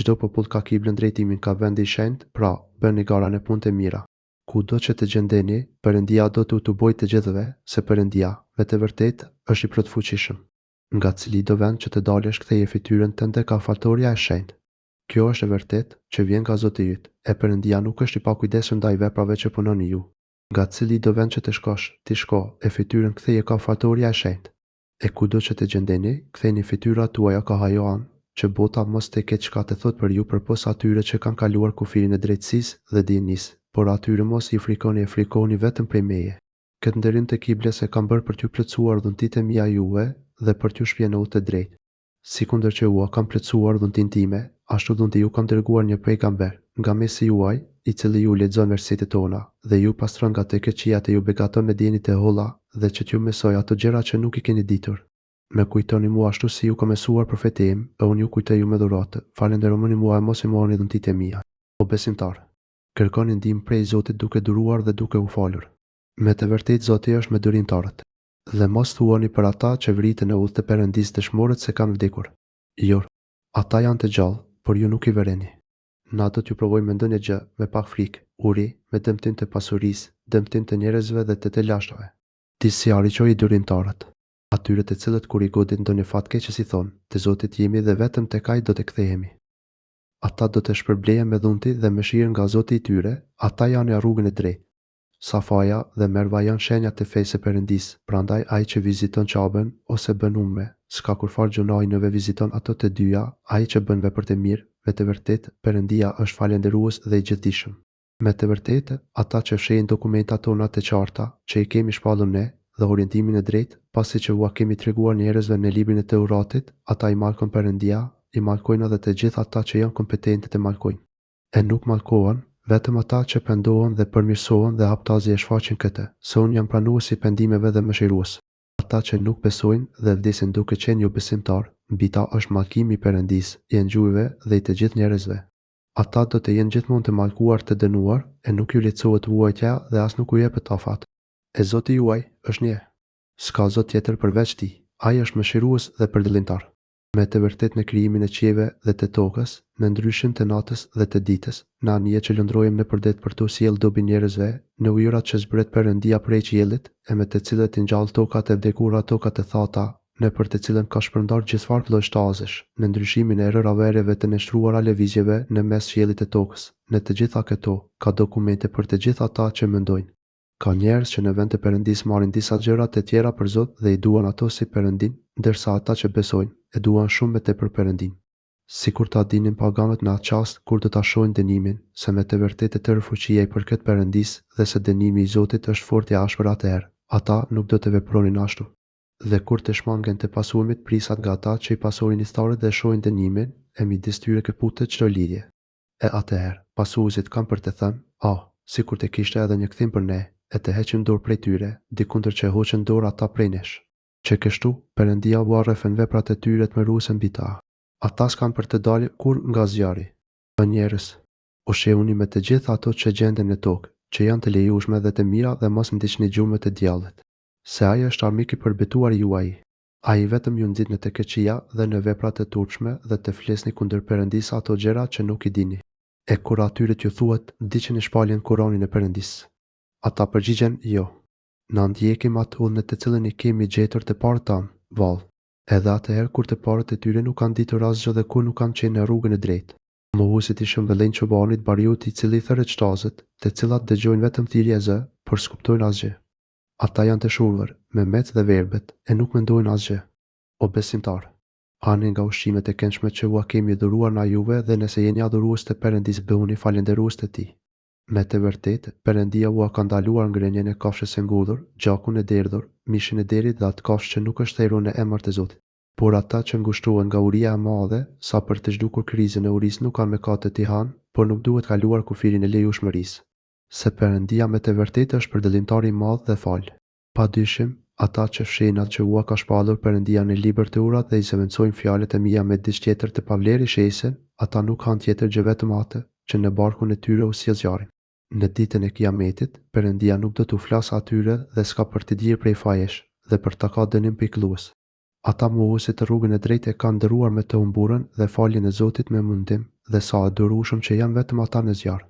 [SPEAKER 1] Çdo popull ka kiblën drejtimin ka vend I shenjtë, pra, bëni gara në punë të mira. Kudo që të gjendeni, Perëndia do t'u tubojë të gjithëve, se Perëndia, me të vërtetë, është I plotfuqishëm. Nga cili do vend që të dalësh ktheje fytyrën tënde ka faltoria e shenjtë. Kjo është e vërtetë që vjen nga Zoti yt, e Perëndia nuk është I pakujdesshëm ndaj veprave që punoni ju. Nga cili do vend që të shkosh, ti shko, e fytyrën ktheje ka faltoria e shenjtë. E kudo që të gjendeni, ktheni fytyrat tuaja ka hajoan, që bota mos të ketë çka të thotë për ju përpos atyre që kanë kaluar kufirin e drejtësisë dhe dienisë. Por atyre mos I frikoni e frikoni vetëm prej meje. Këtë ndërim të kibles e kam bërë për t'ju plotësuar dhuntit e mia juve dhe për t'ju shpjenuar të drejtë. Sikundër që ua kam plotësuar dhuntin time, ashtu dhunti ju kam dërguar një pejgamber nga mesi juaj, I cili ju lexon versetet tona dhe ju pastron nga të keqijat e ju begaton me dienit e holla dhe që t'ju mësoj ato gjëra që nuk I keni ditur. Me kujtoni mua ashtu si ju ka mësuar profetim, e unë ju kujtoj ju me dhuratë. Falenderoni mua e mos I mohoni dhuntit e mia. O besimtar, kërkoni ndihmë prej Zotit duke duruar dhe duke u falur. Me të vërtetë Zoti është me dërimtarët. Dhe mos thuani për ata që vriten në udhë të Perëndisë dëshmorët se kanë vdekur. Jo, ata janë të gjallë, por ju nuk I vereni. Na do t'ju provojmë me ndonjë gjë, me pak frikë, uri, me dëmtim të pasurisë, dëmtim të njerëzve dhe të lashtave. Ti si arriqoi dërimtarët, atyre të cilët kur I godit ndonjë fatkeqës I thonë, te Zoti jemi dhe vetëm tek Ai do të kthehemi. Ata do të shpërblejen me dhunti dhe mëshirë nga Zoti I tyre, ata janë në rrugën e drejtë. Safaja dhe Merva janë shenjat e fesë së Perëndisë, prandaj ai që viziton Çabën ose bën umre, s'ka kurfar gjunahi nëve viziton ato të dyja, ai që bën vepër të mirë, me të vërtetë Perëndia është falënderues dhe I gjithdijshëm. Me të vërtetë, ata që fshehin dokumentat tona të qarta, që I kemi shpallur ne, dhe orientimin e drejtë, pasi që ua kemi treguar njerëzve në librin e Teuratit, ata I malkon Perëndia, I malkojnë edhe të gjithë ata që janë kompetentë të malkojnë. E nuk malkohen vetëm ata që pendohen dhe përmirësohen dhe haptazi e shfaqin këtë, se unë jam pranues I pendimeve dhe mëshirues. Ata që nuk besojnë dhe vdesin duke qenë jo besimtar, mbi ta është mallkimi I Perëndisë, I ngjyrëve dhe I të gjithë njerëzve. Ata do të jenë gjithmonë të mallkuar, të dënuar, e nuk ju lehtësohet vuajtja dhe as nuk u jepet afat. E Zoti juaj është një. S'ka Zot tjetër përveç Tij. Ai është mëshirues dhe përdëllimtar. Me të vërtet në krijimin e qiellve dhe të tokës, në ndryshim të natës dhe të ditës, në anije që lëndrojmë në përdet për të sjellë dobi njerëzve, në ujërat që zbret Perëndia prej qiellit, e me të cilët i ngjall tokat e vdekura tokat e thata, në për të cilën ka shpërndar gjithfarë lloj shtazësh, në ndryshimin e rëravereve të nështruara lëvizjeve në mes qiellit e tokës. Në të gjitha këto, ka dokumente për të gjithë ata që mendojnë. Ka njerëz që në vend të Perëndis marrin disa gjëra të tjera për Zot dhe i duan ato si Perëndin, ndërsa ata që besojnë e duan shumë më tepër Perëndin. Sikur ta dinin paganët në atë çast kur do ta shohin dënimin, se me të vërtetë tërë fuqia i përket Perëndis dhe se dënimi i Zotit është fort i ashpër atëherë, ata nuk do të vepronin ashtu. Dhe kur të shmangen të pasurimit prisat nga ata që i pasorin historit dhe shohin dënimin, e midis tyre këputet çdo lidhje. E atëherë, pasuesit kanë për të thënë, sikur të kishte edhe një kthim për ne, e të heqim dorë prej tyre, dikundër që hoqën dorë ata prej nesh. Që kështu, Perëndia u rrefën veprat e tyre të mëruese mbi ta. Ata s'kan për të dalë kur nga zjarri. O njerëz, ushqeuni me të gjitha ato që gjenden në tokë, që janë të lejueshme dhe të mira dhe mos ndiqni gjurmët e djallit. Se ai është armik i përbetuar juaj. Ai vetëm ju nxit në të keqia dhe në veprat e turpshme dhe të flesni kundër Perëndis ato gjëra që nuk i dini. E kur atyre t'ju thuhet, ndiqeni shpaljen Kur'anin e Perëndis. Ata përgjigjen jo. Na ndjekim atë udhën në të cilën i kemi gjetur të parët tanë, vallë. Edhe atëherë kur të parët e tyre nuk kanë ditur asgjë dhe kur nuk kanë qenë në rrugën e drejtë. Mohuesit i shëmbëllejnë çobanit Bariut i cili thërret shtazët, të cilat dëgjojnë vetëm thirrje zë, por s'kuptojnë asgjë. Ata janë të shurvër, me mec dhe verbet, e nuk mendojnë asgjë. O besimtar, hani nga ushqimet e këndshme që ua kemi dhuruar na juve dhe nëse jeni adhurues të Perëndis bëhuni falënderues të Tij. Me të vërtetë, Perëndia ua ka ndaluar ngrënien e kafshës së ngudhur, gjakun e derdhur, mishin e derit dhe atë kafshë që nuk është thirrur në emër të Zotit. Por ata që ngushtrohen nga uria e madhe, sa për të zhdukur krizën e urisë nuk kanë mëkate të hanë, por nuk duhet kaluar kufirin e lejushmërisë. Se Perëndia me të vërtetë është përdëllimtar i madh dhe fal. Padyshim, ata që fshehin atë që ua ka shpallur Perëndia në libër të urat dhe i zëvendësojnë fjalët e mia me diçka tjetër të pavlerë shesen, ata nuk kanë tjetër gjë vetëm atë që në barkun e tyre u sjell zjarri. Në ditën e Kiametit, Perëndia nuk do t'u flasë atyre dhe s'ka për të dirë prej fajesh dhe për ta ka dënim pikëllues. Ata mohuesit të rrugën e drejtë e kanë ndëruar me të humburën dhe faljen e Zotit me mundim dhe sa e durueshëm që janë vetëm ata në zjarr.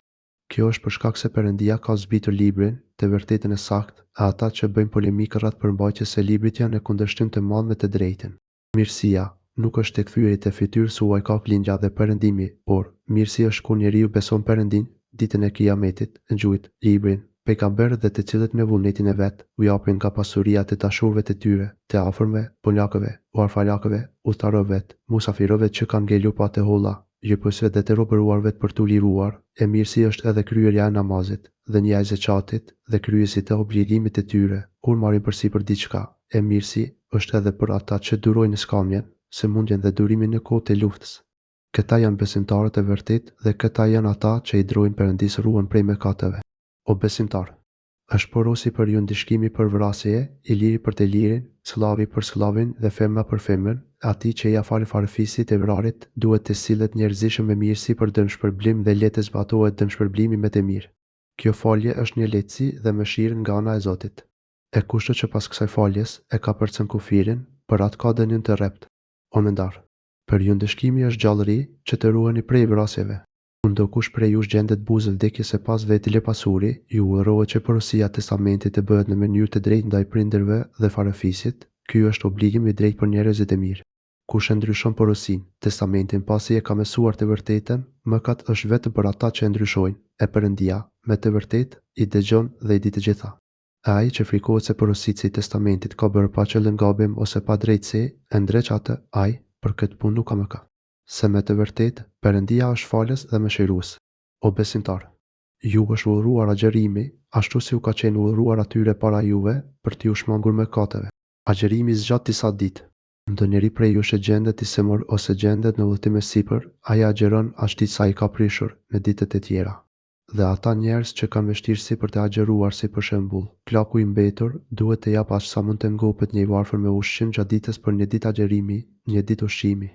[SPEAKER 1] Kjo është për shkak se Perëndia ka zbritur librin, të vërtetën e saktë, e ata që bëjnë polemikë rreth përmbajtjes së librit janë në kundërshtim të madh me të drejtën. Mirësia nuk është tek thyrit e fytyrës suaj ka lindja dhe perëndimi, por mirësia është kur njeriu beson Perëndin, ditën e Kiametit, ngjujt, librin, pejgamberët dhe të cilët me vullnetin e vet u japin nga pasuria të dashurëve të tyre, të afërmve, polakëve, orfalakëve, udhëtarëve, musafirëve që kanë ngelur pa të holla, jepësve dhe të robëruarve për t'u liruar. E mirësia është edhe kryerja e namazit, dhe një e zeqatit dhe kryesit të obligimit të tyre, kur marrin përsipër diçka. E mirësi është edhe për ata që durojnë skamjen, sëmundjen dhe durimin në kohë të luftës. Këta janë besimtarët e vërtet dhe këta janë ata që i drojnë Perëndis ruhen prej mëkateve. O besimtar, është porosi për ju ndishkimi për vrasje, i liri për të lirin, sllavi për sllavin dhe femra për femrën, ati që ia fal farafisit e vrarit duhet të sillet njerëzishëm me mirësi për dëmshpërblim dhe le të zbatohet dëmshpërblimi me të mirë. Kjo falje është një lehtësi dhe mëshirë nga ana e Zotit. E kushto që pas kësaj faljes e ka përcën kufirin, për atë ka dënim të rrept. O mendar, për ju ndëshkimi është gjallëri që të ruheni prej vrasjeve. Ndokush prej jush gjendet buzë vdekjes e pas vetë le pasuri, ju urrohet që porosia e testamentit të bëhet në mënyrë të drejtë ndaj prindërve dhe farafisit. Ky është obligim i drejtë për njerëzit e mirë. Kush e ndryshon porosinë, testamentin pasi e ka mësuar të vërtetën, mëkat është vetëm për ata që e ndryshojnë, e Perëndia, me të vërtetë, i dëgjon dhe i di të gjitha. Ai që frikohet se porositë i testamentit ka bërë pa qëllim gabim ose pa drejtësi, e ndreq atë, ai për këtë punë nuk ka mëkat. Se me të vërtetë, Perëndia është falës dhe mëshirues. O besimtar, ju është udhëruar agjërimi, ashtu si u ka qenë udhëruar atyre para juve për t'ju shmangur mëkateve. Agjërimi zgjat disa ditë. Ndonjëri prej jush e gjendet i semër ose gjendet në udhëtim e sipër, ai agjeron ashtu sa i ka prishur në ditët e tjera. Dhe ata njerëz që kanë vështirësi për të agjëruar, si për shembull, plaku i mbetur duhet të jap aq sa mund të ngopet një varfër me ushqim gjatë ditës për një ditë agjërimi, një ditë ushqimi.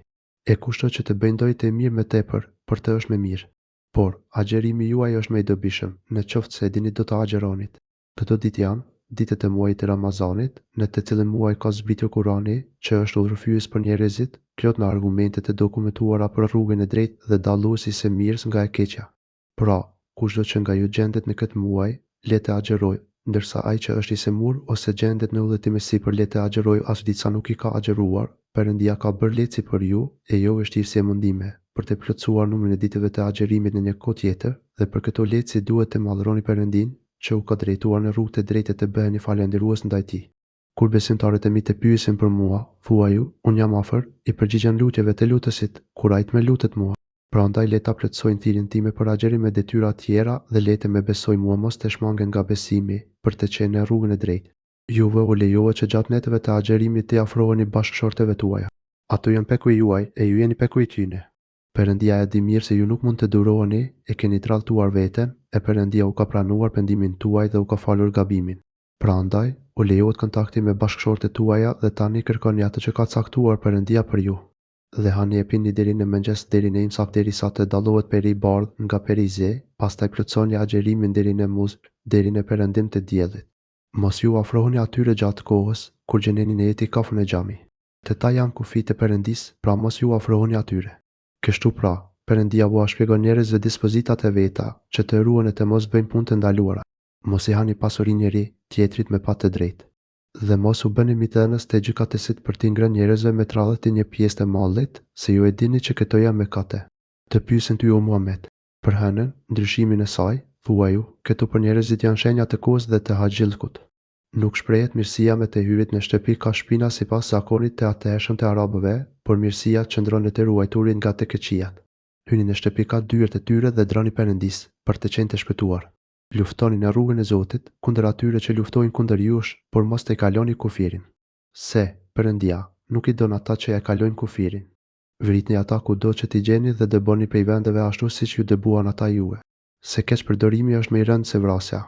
[SPEAKER 1] E kushto që të bëjnë dojë të mirë me tepër, për të është më mirë. por agjerimi juaj është më i dobishëm, në qoftë se e dini do të agjeronit. Këto ditë janë ditët e muajit të Ramazanit, në të cilën muaj ka zbritur Kurani, që është udhërfyes për njerëzit, plot me argumente të dokumentuara për rrugën e drejtë dhe dalluesi së mirës nga e keqja. Pra, kushdo që nga ju gjendet në këtë muaj, le të agjerojë, ndërsa ai që është i semur ose gjendet në udhëtim e sipër le të agjerojë as diçka nuk i ka agjeruar, Perëndia ka bërë lehtësi për ju e jo vështirësi e mundime, për të plotësuar numrin e ditëve të agjerimit në një kohë tjetër, dhe për këto lehtësi duhet të madhroni Perëndin, që u ka drejtuar në rrugë të drejtë të bëheni falendërues ndaj tij. Kur besimtarët e mi të pyesin për mua, thuaj ju, unë jam afër, i përgjigjen lutjeve të lutësit, kur ai të më lutet mua. Prandaj le ta plotësojnë thirrjen time për agjerim me detyra të tjera dhe le të më besojnë mua mos të shmangen nga besimi për të qenë në rrugën e drejtë. Juve u lejohet që gjatë netëve të agjerimit të afroheni bashkëshorteve tuaja. Ato janë peku i juaj e ju jeni peku i tyre. Perëndia e di mirë se ju nuk mund të duroheni, e keni tralltuar veten, e Perëndia u ka pranuar pendimin tuaj dhe u ka falur gabimin. Prandaj, u lejohet kontakti me bashkëshortet tuaja dhe tani kërkoni atë që ka caktuar Perëndia për ju. Dhe hani e pini deri në mëngjes deri në imsak derisa të dallohet peri i bardh nga peri i zi, pastaj plotësoni agjerimin deri në muzg, deri në perëndim të diellit. Mos ju afrohuni atyre gjatë kohës kur gjeneni në etikafën e xhami. Këta janë kufijtë e Perëndis, pra mos ju afrohuni atyre. Kështu pra, Perëndia u shpjegon njerëzve dispozitat e veta që të ruhen e të mos bëjnë punë të ndaluara. Mos i hani pasurinë njëri tjetrit me pa të drejtë. Dhe mos u bëni mitënës të gjykatësit për t'i ngrënë njerëzve me tradhët të një pjesë të mallit, se ju e dini që këto janë mëkate. Të pyesin ty o Muhammed, për hënën, ndryshimin e saj, thuaj ju, këto për njerëzit janë shenja të kohës dhe të haxhillkut. Nuk shprehet mirësia me të hyrit në shtëpi ka shpina sipas zakonit të atëhershëm të arabëve, por mirësia qëndron në të ruajturin nga të keqijat. Hyni në shtëpi ka dyert e tyre dhe drani Perëndis, për të qenë të shpëtuar. Luftoni në rrugën e Zotit, kundër atyre që luftojnë kundër jush, por mos të kaloni kufirin. Se, Perëndia, nuk i don ata që e kalojnë kufirin. Vritni ata kudo që t'i gjeni dhe dëboni prej vendeve ashtu siç ju dëbuan ata juve. Se keq përdorimi është më i rëndë se vrasja.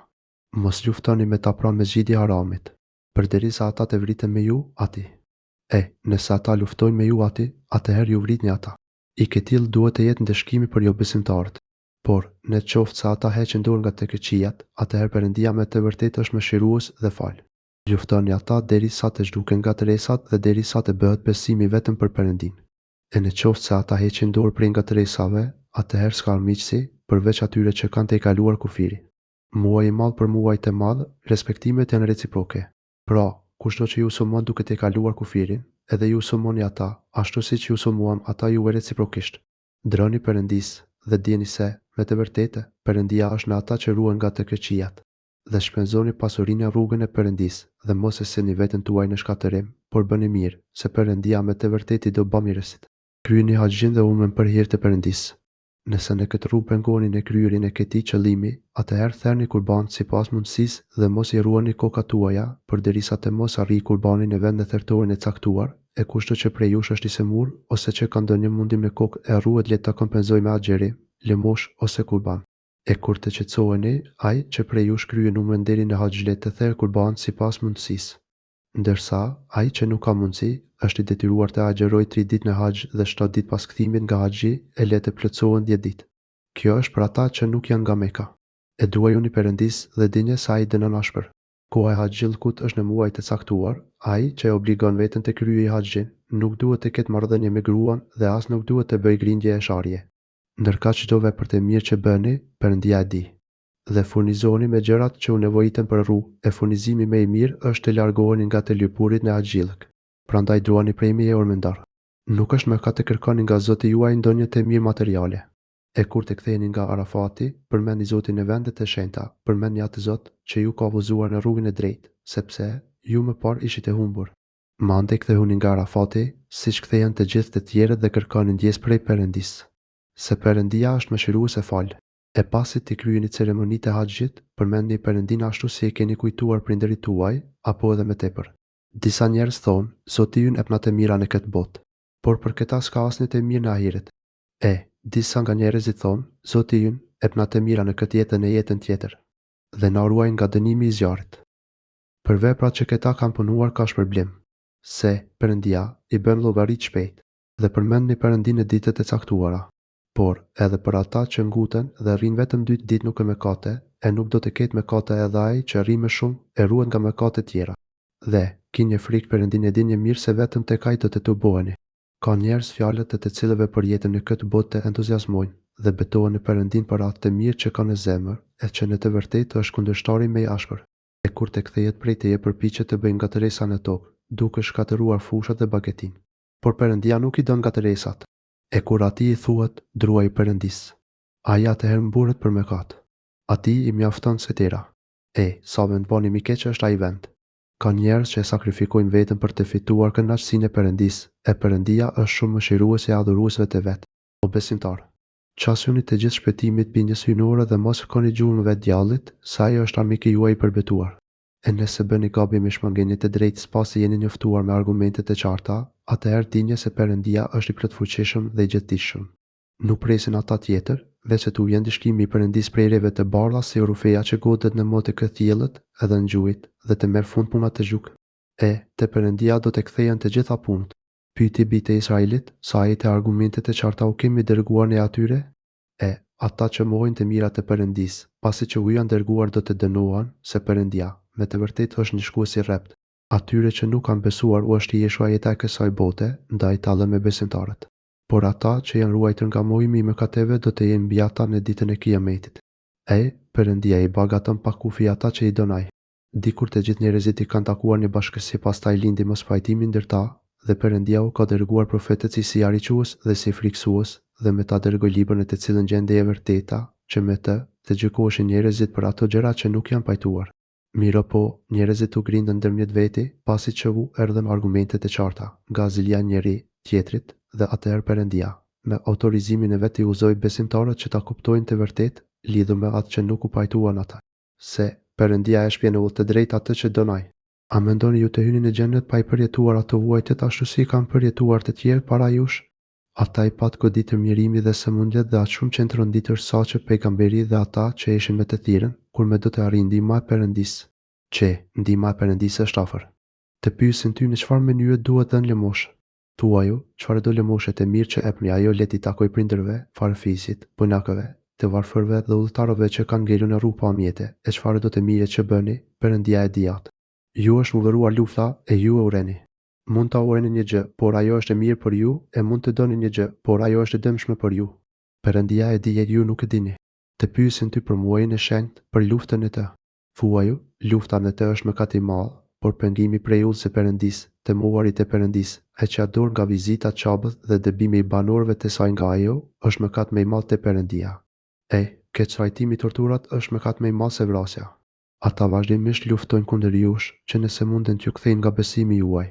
[SPEAKER 1] Mos luftoni me ta pranë mesxhidi haramit, përderisa ata të vriten me ju ati. Nëse ata luftojnë me ju ati, atëherë ju vritni ata. I këtill duhet të jetë ndëshkimi për jo besimtarët. Por, në qoftë se ata heqin dorë nga të keqijat, atëherë Perëndia me të vërtetë është mëshirues dhe fal. Luftoni ata derisa të zhduken nga tresat dhe derisa të bëhet besimi vetëm për Perëndin. E në qoftë se ata heqin dorë prej nga tresave, atëherë s'ka armiqësi, përveç atyre që kanë të i kaluar kufiri. Muaj i madh për muaj të madh, respektimet janë reciproke. Pra, kushdo që ju sulmon duke të kaluar kufirin, edhe ju sulmoni ata, ashtu siç ju sulmuan ata juve reciprokisht. Droni Perëndis dhe dijeni se, me të vërtetë, Perëndia është në ata që ruhen nga të keqijat. Dhe shpenzoni pasurinë në rrugën e Perëndis dhe mos e sillni veten tuaj në shkatërim, por bëni mirë, se Perëndia me të vërtetë i do bamirësit. Kryeni haxhin dhe umën për hir të Perëndis. Nëse në këtë rrugë pengoni në kryerin e këtij qëllimi, atëherë therrni kurban sipas mundësisë dhe mos i ruani kokat tuaja, përderisa të mos arrijë kurbanin në vendin e thertorin e caktuar, e kushdo që prej jush është i semur ose që ka ndonjë mundim në kokë e ruhet le ta kompenzojë me agjerim, lëmosh ose kurban. E kur të qetësoheni, ai që prej jush kryen umën deri në haxh le të therr kurban sipas mundësisë. Ndërsa, ai që nuk ka mundësi, është i detyruar të agjerojë 3 ditë në haxh dhe 7 ditë pas kthimit nga haxhi e le të plotësohen 10 ditë. Kjo është për ata që nuk janë nga Meka. E duajuni Perëndis dhe dini se ai dënon ashpër. Koha e haxhillkut është në muaj të caktuar, ai që e obligon veten të kryejë haxhin, nuk duhet të ketë marrëdhënie me gruan dhe as nuk duhet të bëjë grindje e sharje. Ndërka çdo vepër të mirë që bëni, Perëndia e di. Dhe furnizoni me gjërat që u nevojiten për rrugë, e furnizimi më i mirë është të largoheni nga të lëpurit në haxhillk. Prandaj druani premi e ormendar. Nuk është mëkat të kërkoni nga Zoti juaj ndonjë të mirë materiale. E kur të ktheheni nga Arafati, përmendni Zotin në vendet e shenjta, përmendni atë Zot që ju ka udhëzuar në rrugën e drejtë, sepse ju më parë ishit e humbur. Mande kthehuni nga Arafati, siç kthehen të gjithë të tjerët dhe kërkoni ndjesë prej Perëndis. Se Perëndia është mëshirues e fal. E pasi të kryeni ceremonitë e haxhit, përmendni Perëndin ashtu si e keni kujtuar prindërit tuaj, apo edhe më tepër. Disa njerëz thonë, Zoti ynë epna të mira në këtë botë, por për këta s'ka asnjë të mirë në ahiret. Disa nga njerëzit thonë, Zoti ynë epna të mira në këtë jetë e në jetën tjetër, dhe na ruaj nga dënimi i zjarrit. Për veprat që këta kanë punuar ka shpërblim, se Perëndia i bën llogari shpejt, dhe përmendni Perëndin në ditët e caktuara. por edhe për ata që nguten dhe rrin vetëm 2 ditë nuk e mëkate, e nuk do të ketë mëkate edhe ai që rri më shumë e ruhet nga mëkate tjera. Dhe kini frikë Perëndin e dini mirë se vetëm tek ai do të tuboheni. Ka njerëz fjalët e të cilëve për jetën në këtë botë të entuziazmojnë dhe betohen në Perëndin për atë të mirë që ka në zemër, e që në të vërtetë është kundërshtari më i ashpër. E kur të kthehet prej teje përpiqet të bëjë ngatëresa në tokë, duke shkatëruar fushat dhe bagetin. Por Perëndia nuk i don ngatëresat. E kur atij i thuhet, druaj Perëndis, ai atëherë mburret për mëkat. Atij i mjafton se tëra. Sa vend bani mi keq është ai vend. Ka njerëz që sakrifikojnë veten për të fituar kënaqësinë e Perëndis, e Perëndia është shumë mëshiruese e adhuruesve të vet. O besimtar, çasuni të gjithë shpëtimit binjës hynore dhe mos kërkoni gjurmëve të djallit, sa ai është armiku juaj i përbetuar. E nëse bëni gabje me shmangjenit të drejtës pasi jeni njoftuar me argumente të qarta, atëherë dini se Perëndia është i plotfuqishëm dhe i gjithdijshëm. Nuk presin ata tjetër, veç se t'u vjen dishkimi i Perëndis prej reve të bardha si Orfeja që godet në motë këthjellët edhe në gjujt dhe të merr fund punat të zhuk. Te Perëndia do të kthehen të gjitha punët. Pyeti bijtë e Izraelit, sa ai të argumentet e qarta u kemi dërguar ne atyre? Ata që mohojnë të mirat e Perëndis, pasi që u janë dërguar do të dënohen, se Perëndia me të vërtetë është një shkues i rrept. Atyre që nuk kanë besuar u është i jeshua jeta e kësaj bote, ndaj tallën me besimtarët. Por ata që janë ruajtur nga mohimi i mëkateve do të jenë mbi ata në ditën e Kiametit. Perëndia i bagaton pa kufi ata që i don ai. Dikur të gjithë njerëzit i kanë takuar një bashkësi, pastaj lindi mospajtimi ndër ta, dhe Perëndia u ka dërguar profetët si arriques dhe si friksues, dhe me ta dërgoi librin e të cilën gjendej e vërteta, që me të gjykoheshin njerëzit për ato gjëra që nuk janë pajtuar. Miro po, njerëzit u grindën ndërmjet veti, pasi që u erdhën argumentet e qarta, nga zilja njeri tjetrit, dhe atëherë Perëndia, me autorizimin e vet i uzoi besimtarët që ta kuptojnë të vërtetë, lidhur me atë që nuk u pajtuan ata. Se Perëndia e shpjen udhë të drejtë atë që don ai. A mendoni ju të hyni në xhenet pa i përjetuar ato vuajtjet ashtu si kanë përjetuar të tjerë para jush? Ata i pat goditër mirimi dhe sëmundjet dhe aq shumë që ndëronditër sa që pejgamberi dhe ata që ishin me të thirrën, kur me do të arrijë ndihma e Perëndis. Ndihma e Perëndis është afër. Të pyesin ty në çfarë mënyre duhet dhënë lëmosh. Thuaju, çfarë do lëmoshet e mirë që epni ajo le t'i takoj prindërve, farëfisit, punakëve, të varfërve dhe udhëtarëve që kanë ngelur në rrugë pa mjete, e çfarë do të mire që bëni, Perëndia e di atë. Ju është uvëruar lufta e ju e urreni. Mund ta urreni një gjë, por ajo është e mirë për ju, e mund të doni një gjë, por ajo është e dëmshme për ju. Perëndia e di e ju nuk e dini. Të pyesin ty për muajin e shenjtë, për luftën e të. Thuaju, lufta në të është mëkat i madh, por pengimi prej udhës së Perëndis, të mohuarit e Perëndis, ai që ador nga vizita çabët dhe dëbimi i banorëve të saj nga ajo, është mëkat më i madh te Perëndia. Keqtrajtimi, torturat është mëkat më i madh se vrasja. Ata vazhdimisht luftojnë kundër jush, që nëse munden t'ju kthejnë nga besimi juaj.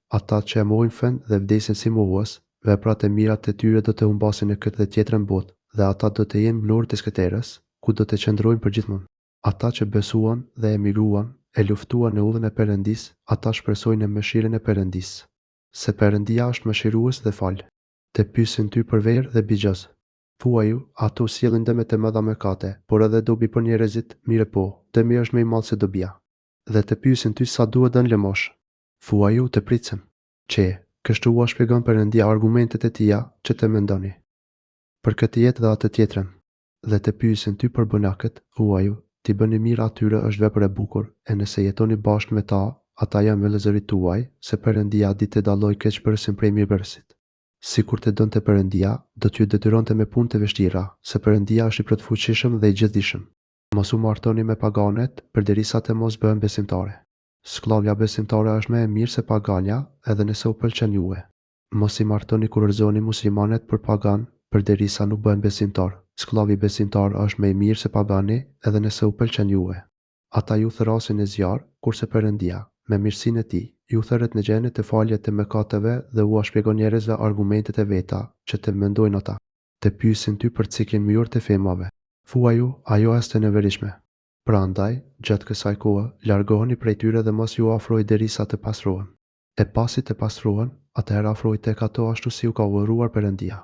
[SPEAKER 1] Ata që e mohojnë fen dhe vdesin si mohues, veprat e mira të tyre do të humbasin në këtë dhe tjetrën botë, dhe ata do të jenë mnurë të skëterës, ku do të qëndrojnë përgjithmonë. Ata që besuan dhe emigruan, e luftuan në udhën e Perëndis, ata shpresojnë në mëshirën e Perëndis. Se Perëndia është mëshirues dhe fal. Të pyesin ty për verë dhe bigjoz. Thuaju, ato sjellin dëmet e mëdha mëkate, por edhe dobi për njerëzit, mire po, dëmi është më i madh se dobia. Dhe të pyesin ty sa duhet dhënë lëmosh. Thuaju të pritsen. Kështu u shpjegon Perëndia argumentet e tija që të mendoni. Për këtë jetë dhe atë tjetrën. Dhe të pyesin ty për bunakët, thuaju, t'i bëni mirë atyre është vepër e bukur, e nëse jetoni bashkë me ta, ata janë vëllezërit tuaj, se Perëndia di të dallojë keqbërësin prej mirëbërësit. Sikur të donte Perëndia, do t'ju detyronte me punë të vështira, se Perëndia është i plotfuqishëm dhe i gjithdijshëm. Mos u martoni me paganet, përderisa të mos bëhen besimtare. Skllavja besimtare është më e mirë se paganja, edhe nëse u pëlqen juve. Mos i martoni kur rëzoni muslimanet për pagan, përderisa nuk bëhen besimtar. Sklavi besimtar është më i mirë se pagani, edhe nëse u pëlqen juve. Ata ju thrasin e zjarr, kurse Perëndia, me mirësinë e tij, ju thërret në xhenet të faljet të mëkateve dhe u shpjegon njerëzve argumentet e veta që të mendojnë ata. Të pyesin ty për ciklin myur të femave. Thuaju, ajo është e nevoshme. Prandaj, gjatë kësaj kohe, largoheni prej tyre dhe mos ju afroj derisa të pastrohen. E pasi të pastrohen, atëherë afroj tek ato ashtu si u ka urdhëruar Perëndia.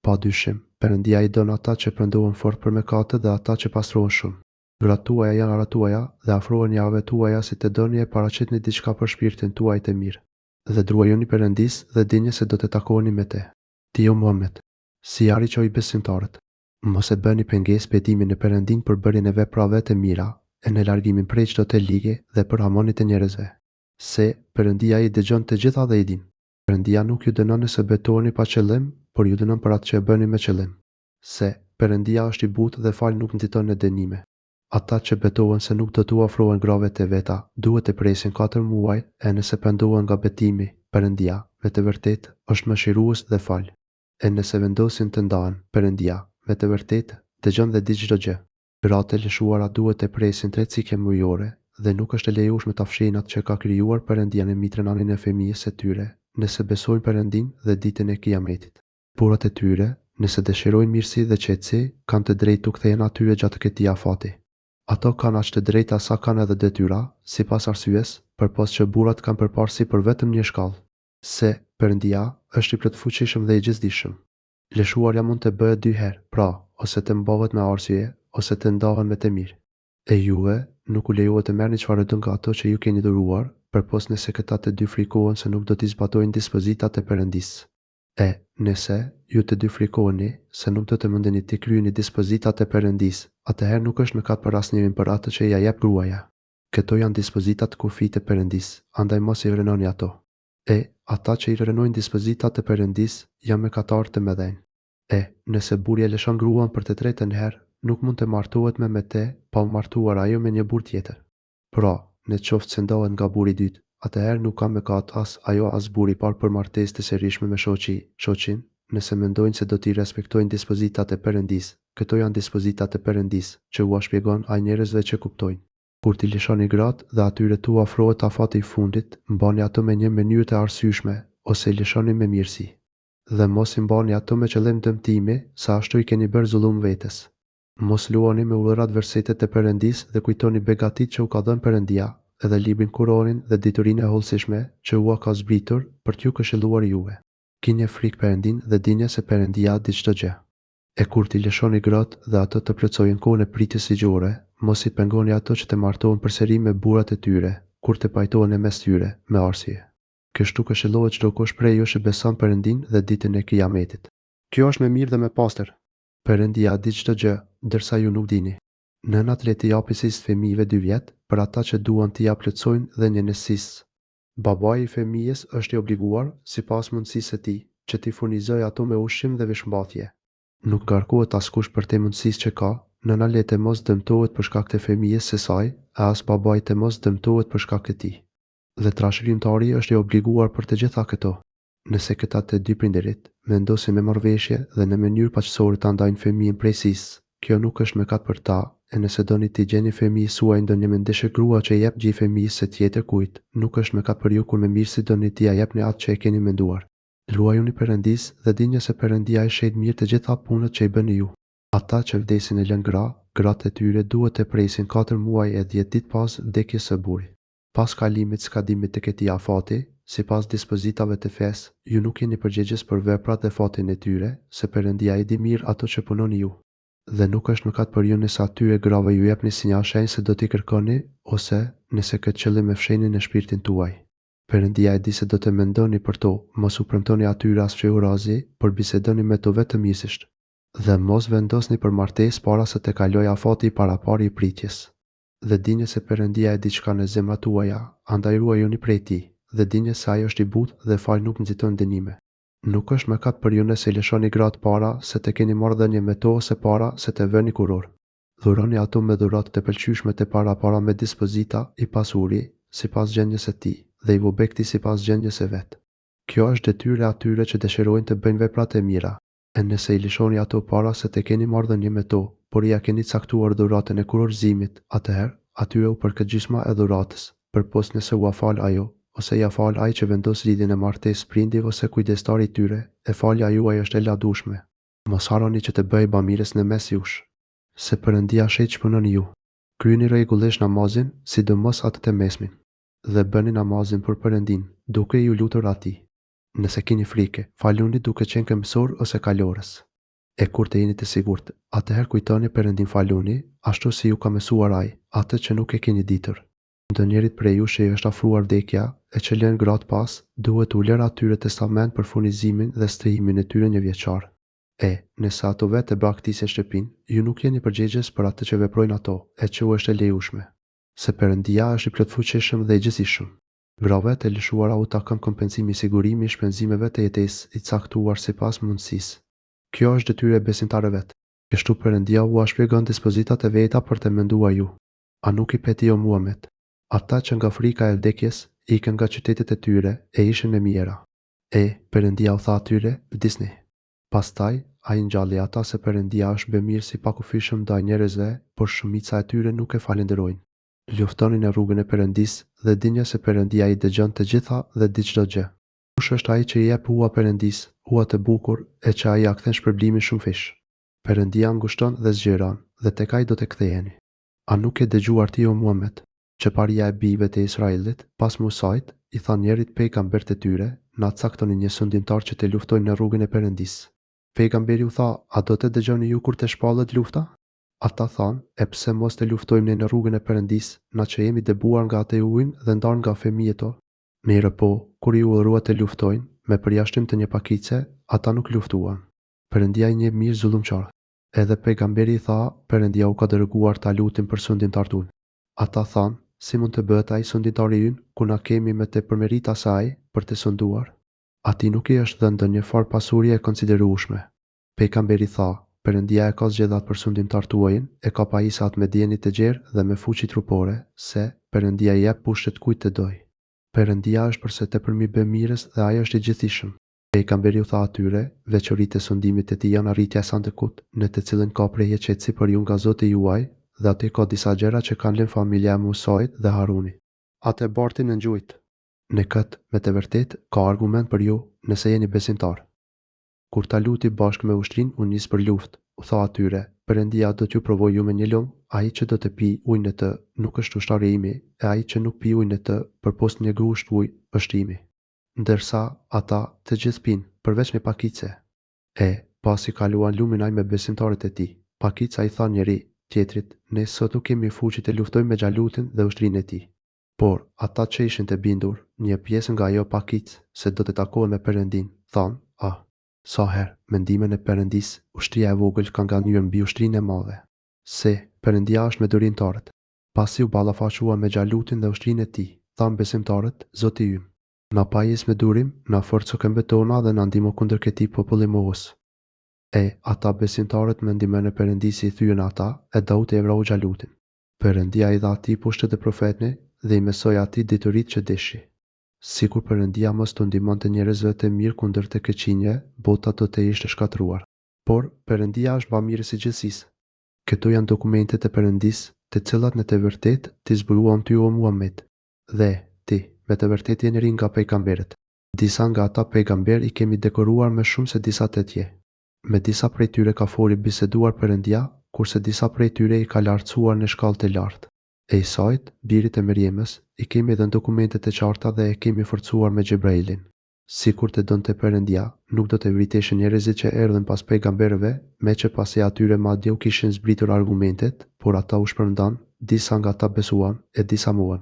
[SPEAKER 1] Pa dyshim, Perëndia i don ata që pendohen fort për mëkate dhe ata që pastrohen shumë. Gratë tuaja janë arrat tuaja dhe afroheni javëve tuaja si të doni e paraqitni diçka për shpirtin tuaj të mirë. Dhe druajoni Perëndis dhe dini se do të takoheni me te. Ti o Muhammed, Si armiqoj besimtarët. Mos e bëni pengesë betimin në Perëndin për bërjen e veprave të mira, e në largimin prej çdo të ligë dhe për harmonin e njerëzve. Se Perëndia i dëgjon të gjitha dhe i din. Perëndia nuk ju dënon nëse betoheni pa qëllim, por ju dënon për atë që e bëni me qëllim. Se Perëndia është i butë dhe fal nuk nxiton në dënime. Ata që betohen se nuk do t'u ofrohen grave të veta, duhet të presin 4 muaj, e nëse pendohen nga betimi, Perëndia, me të vërtetë, është mëshirues dhe fal. E nëse vendosin të ndahen, Perëndia, me të vërtetë, dëgjon dhe di çdo gjë. Gratë e lëshuara duhet të presin 3 cikë mujore dhe nuk është e lejueshme ta fshihin atë që ka krijuar Perëndia në mitren anin e fëmijës së tyre, nëse besojnë Perëndin dhe ditën e Kiametit. Burrat e tyre, nëse dëshirojnë mirësi dhe qetësi, kanë të drejtë t'u kthehen atyre gjatë këtij afati. Ato kanë aq të drejta sa kanë edhe detyra, sipas arsyes, përpos që burrat kanë përparësi për vetëm një shkallë. Se Perëndia është i plotfuqishëm dhe i gjithdijshëm. Lëshuarja mund të bëhet 2 herë, pra, ose të mbahet me arsye, ose të ndahen me të mirë. E juve nuk u lejohet të merrni çfarë do nga ato që ju keni dhuruar, përpos nëse këta të dy frikohen se nuk do t'i zbatojnë dispozitat e Perëndisë. E, nëse ju të dy frikoheni se nuk do të mundeni t'i kryeni dispozitat e Perëndisë, atëherë nuk është mëkat për asnjërin për atë që ja jep gruaja. Këto janë dispozitat kufit e Perëndisë, andaj mos i rënoni ato. E, ata që i rënojnë dispozitat e Perëndisë janë mëkatarë të mëdhenj. E, nëse burri e lëshon gruan për të tretën herë, nuk mund të martohet me te, pa u martuar ajo me një burr tjetër. Pra, në qoftë se ndahet nga burri i dytë, atëherë nuk ka mëkat as ajo as burri i parë për martesë të sërishme me shoqin, nëse mendojnë se do t'i respektojnë dispozitat e Perëndisë. Këto janë dispozitat e Perëndisë që u shpjegon ai njerëzve që kuptojnë. Kur t'i lëshoni gratë dhe atyre t'u afrohet afati i fundit, mbani ato me një mënyrë të arsyeshme ose i lëshoni me mirësi. Dhe mos i mbani ato me qëllim dëmtimi, sa ashtu i keni bërë zullum vetes. Mos luani me urdhrat versetet e Perëndisë dhe kujtoni begatit që u ka dhënë Perëndia, edhe librin Kuronin dhe diturinë e hollësishme që ua ka zbritur për t'ju këshilluar juve. Kini frikë Perëndin dhe dini se Perëndia di çdo gjë. E kur t'i lëshoni gratë dhe ato të plotësojnë kohën e pritjes ligjore, mos i pengoni ato që të martohen përsëri me burrat e tyre, kur të pajtohen e mes tyre, me arsye. Kështu këshillohet çdo kush prej jush që beson Perëndin dhe ditën e Kiametit. Kjo është me mirë dhe me pastër. Perëndia di çdo gjë, ndërsa ju nuk dini. Nënat le t'i japin sisë fëmijëve 2 vjet, për ata që duan t'i plotësojnë dhe një nësis. Babai i fëmijës është i obliguar, sipas mundësisë së tij, që t'i furnizojë ato me ushqim dhe veshmbathje. Nuk ngarkohet askush për te mundësisë që ka, nëna le të mos dëmtohet për shkak të fëmijës së saj, e as babai të mos dëmtohet për shkak të tij. Dhe trashëgimtari është i obliguar për të gjitha këto. Nëse këta të dy prindërit vendosin me marrëveshje dhe në mënyrë paqësore ta ndajnë fëmijën prej sisë, kjo nuk është mëkat për ta, e nëse doni t'i gjeni fëmijës suaj ndonjë me ndeshë grua që jep gjë fëmijës së tjetër kujt, nuk është mëkat për ju kur me mirësi doni t'i jepni atë që e keni menduar. Luajuni Perëndisë dhe dini se Perëndia i sheh mirë të gjitha punët që i bëni ju. Ata që vdesin e lën gratë e tyre duhet të presin 4 muaj e 10 ditë pas vdekjes së burrit. Pas kalimit skadimit të këtij afati, sipas dispozitave të fesë, ju nuk jeni përgjegjës për veprat dhe fatin e tyre, se Perëndia i di mirë ato që punoni ju. Dhe nuk është mëkat për ju nëse atyre grave ju jepni sinjal shenjë se do t'i kërkoni, ose nëse këtë qëllim e fshehni në shpirtin tuaj. Perëndia e di se do të mendoni për to, mos u premtoni atyre as fshehurazi, por bisedoni me to vetëm mirësisht. Dhe mos vendosni për martesë para se të kalojë afati i parapari i pritjes. Dhe dini se Perëndia e di çka në zemrat tuaja, andaj ruajuni prej tij, dhe dini se ai është i butë dhe fal nuk nxiton dënime. Nuk është mëkat për ju nëse i lëshoni gratë para se të keni marrëdhënie me to ose para se të vëni kuror. Dhuroni ato me dhuratë të pëlqyeshme të para me dispozita i pasuri, sipas gjendjes së tij, dhe i vobekti sipas gjendjes së vet. Kjo është detyrë atyre që dëshirojnë të bëjnë veprat e mira. E nëse i lëshoni ato para se të keni marrëdhënie me to, por ja keni caktuar dhuratën e kurorzimit, atëherë atyre u përket gjysma e dhuratës, përpos nëse u afal ajo, ose ja fal ai që vendos lidhjen e martesës prindi ose kujdestari i tyre, e falja juaj është e ladueshme. Mos harroni që të bëj bamirës në mes jush, se Perëndia sheh që punoni ju. Kryeni rregullisht namazin, sidomos atë të mesmin, dhe bëni namazin për Perëndin, duke ju lutur atij. Nëse keni frikë, faluni duke qenë këmbësor ose kalorës. E kur të jeni të sigurt, atëherë kujtoni Perëndin faluni, ashtu si ju ka mësuar ai, atë që nuk e keni ditur. Ndonjërit prej jush që i është afruar vdekja e që lën gratë pas, duhet u lërë atyre testament për furnizimin dhe strihimin e tyre 1 vjeçar. Nëse ato vetë e braktisin shtëpinë, ju nuk jeni përgjegjës për atë që veprojnë ato, e që u është e lejushme. Se Perëndia është i plotfuqishëm dhe i gjithësishëm. Grave të lëshuara u takon kompensimi i sigurimi i shpenzimeve të jetesë i caktuar sipas mundësisë. Kjo është detyrë e besimtarëve vetë. Kështu Perëndia u shpjegon dispozitat e veta për të menduar ju. A nuk i peti o Muhamet? Ata që nga frika e vdekjes ikën nga qytetet e tyre e ishin në mjera. Perëndia u tha atyre, vdisni. Pastaj, ai ngjalli ata se Perëndia është bemirësi i pakufishëm ndaj njerëzve, por shumica e tyre nuk e falenderojnë. Luftoni në rrugën e Perëndisë dhe dinja se Perëndia i dëgjon të gjitha dhe di çdo gjë. Kush është ai që i jep ua Perëndisë, ua të bukur, e që ai ja kthen shpërblimin shumë fish? Perëndia ngushton dhe zgjeron, dhe tek ai do të ktheheni. A nuk e dëgjuar ti o Muhamet, që paria e bijve të Israelit, pas Musait, i tha njerit pejgambert e tyre, na caktoni një sundimtar që të luftojnë në rrugën e Perëndisë. Pejgamberi u tha, a do të dëgjoni ju kur të shpallet lufta? Ata thanë, e pse mos të luftojmë në rrugën e Perëndisë, na që jemi dëbuar nga atë ujin dhe ndarë nga fëmijët to? Mirë po, kur ju udhëruat të luftojnë, me përjashtim të një pakice, ata nuk luftuan. Perëndia i njeh mirë zullumçarët. Edhe pejgamberi i tha, Perëndia u ka dërguar ta lutim për sundimtar tunë. Ata thanë, si mund të bëhet ai sundimtari ynë, ku na kemi me të përmerita saj për të sunduar? Ati nuk i është dhënë ndonjë farë pasuri e konsiderueshme. Pejgamberi tha, Perëndia e ka zgjedhat për sundimtar tuajin, e ka pajisat me dieni të gjerë dhe me fuqi trupore, se Perëndia i jep pushtet kujt të doj. Perëndia është përse tepër mi bë mirës dhe ai është i gjithësishëm. Pejgamberi u tha atyre, veçoritë e sundimit të tij janë arritja e Sandekut, në të cilën ka preje qetësi për ju nga Zoti juaj, dhe aty ka disa gjëra që kanë lënë familja e Musait dhe Harunit. Atë bartin në ngjujt. Në këtë, me të vërtetë, ka argument për ju, nëse jeni besimtar. Kur ta luti bashkë me ushtrinë, u nis për luftë. U tha atyre, Perëndia do t'ju provojë ju me një lum, ai që do të pi ujin e të, nuk është ushtari imi, e ai që nuk pi ujin e të, përpos një grusht ujë, është imi. Ndërsa ata të gjithë pinë, përveç një pakice. Pasi kaluan lumin ai me besimtarët e tij, pakica i tha njëri tjetrit, ne sot nuk kemi fuqi të luftojmë me xhalutin dhe ushtrinë e tij. Por ata që ishin të bindur, një pjesë nga ajo pakicë, se do të takohen me Perëndin, thanë, sa herë, mendimin e Perëndisë, ushtria e vogël ka nganjur mbi ushtrinë e madhe. Se Perëndia është me dërimtarët. Pasi u ballafaqua me xhalutin dhe ushtrinë e tij, thanë besimtarët, Zoti ynë, na pajis me durim, na forco këmbët tona dhe na ndihmo kundër këtij populli mohës. Ata besimtarët me ndihmën e Perëndisë i thyen ata, e Daud e vrau xhalutin. Perëndia i dha atij pushtet e profetit dhe i mësoi atij dituritë që dishi. Sikur Perëndia mos të ndihmonte njerëzve të mirë kundër të keqinje, bota do të ishte shkatruar. Por Perëndia është bamirësi i gjithësisë. Këto janë dokumentet e Perëndisë, të cilat në të vërtetë ti zbuluan ty o Muhammed. Dhe ti, me të vërtetë je njëri nga pejgamberët. Disa nga ata pejgamber i kemi dekoruar më shumë se disa të tjerë. Me disa prej tyre ka foli biseduar Perëndia, kurse disa prej tyre i ka lartësuar në shkallë të lartë. Isait, birit e Meriemës, i kemi dhënë dokumentet e qarta dhe e kemi forcuar me Xhebrailin. Sikur të donte Perëndia, nuk do të vriteshin njerëzit që erdhën pas pejgamberëve, me që pasi atyre madje u kishin zbritur argumentet, por ata u shpërndan, disa nga ata besuan e disa muan.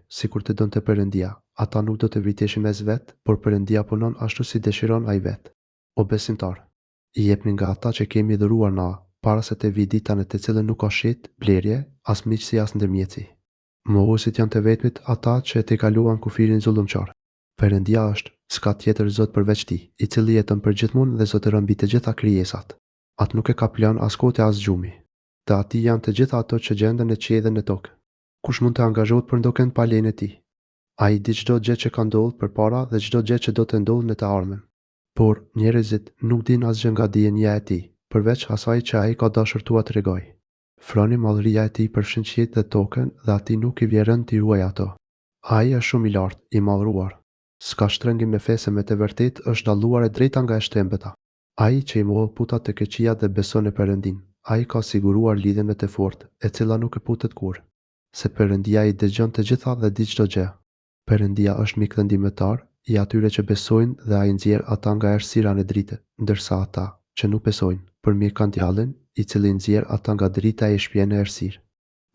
[SPEAKER 1] Sikur të donte Perëndia, ata nuk do të vriteshin mes vet, por Perëndia punon ashtu si dëshiron ai vet. O besimtar, i jepni nga ata që kemi dhuruar na, para se të vi dita në të cilën nuk ka shit, blerje, as miqësi as ndërmjetësi. Mohuesit janë të vetmit ata që e kaluan kufirin zullumçar. Perëndia është, s'ka tjetër Zot përveç tij, i cili jeton përgjithmonë dhe zotëron mbi të gjitha krijesat. Atë nuk e ka plan as kote as gjumi. Te atij janë të gjitha ato që gjenden në qiell dhe në tokë. Kush mund të angazhohet për ndonjë pa lejen e tij? Ai di çdo gjë që ka ndodhur përpara dhe çdo gjë që do të ndodhë në të ardhmen. Por njerëzit nuk dinë asgjë nga dijenja e tij, përveç asaj që ai ka dashur t'ua tregoj. Froni madhëria e tij përfshin qiellin dhe tokën dhe atij nuk i vjen rënd t'i ruajë ato. Ai është shumë i lartë, i madhruar. S'ka shtrëngim me fe se me të vërtetë është dalluar e drejta nga e shtrembëta. Ai që i mollë putat të keqia dhe beson në Perëndin, ai ka siguruar lidhjen me të fortë, e cila nuk e putet kurrë. Se Perëndia i dëgjon të gjitha dhe di çdo gjë. Perëndia është mik dhe ndihmëtar i atyre që besojnë dhe ai nxjerr ata nga errësira në dritë, ndërsa ata që nuk besojnë, për mirë kanë djallin, i cili nxjerr ata nga drita e shpjen në errësirë.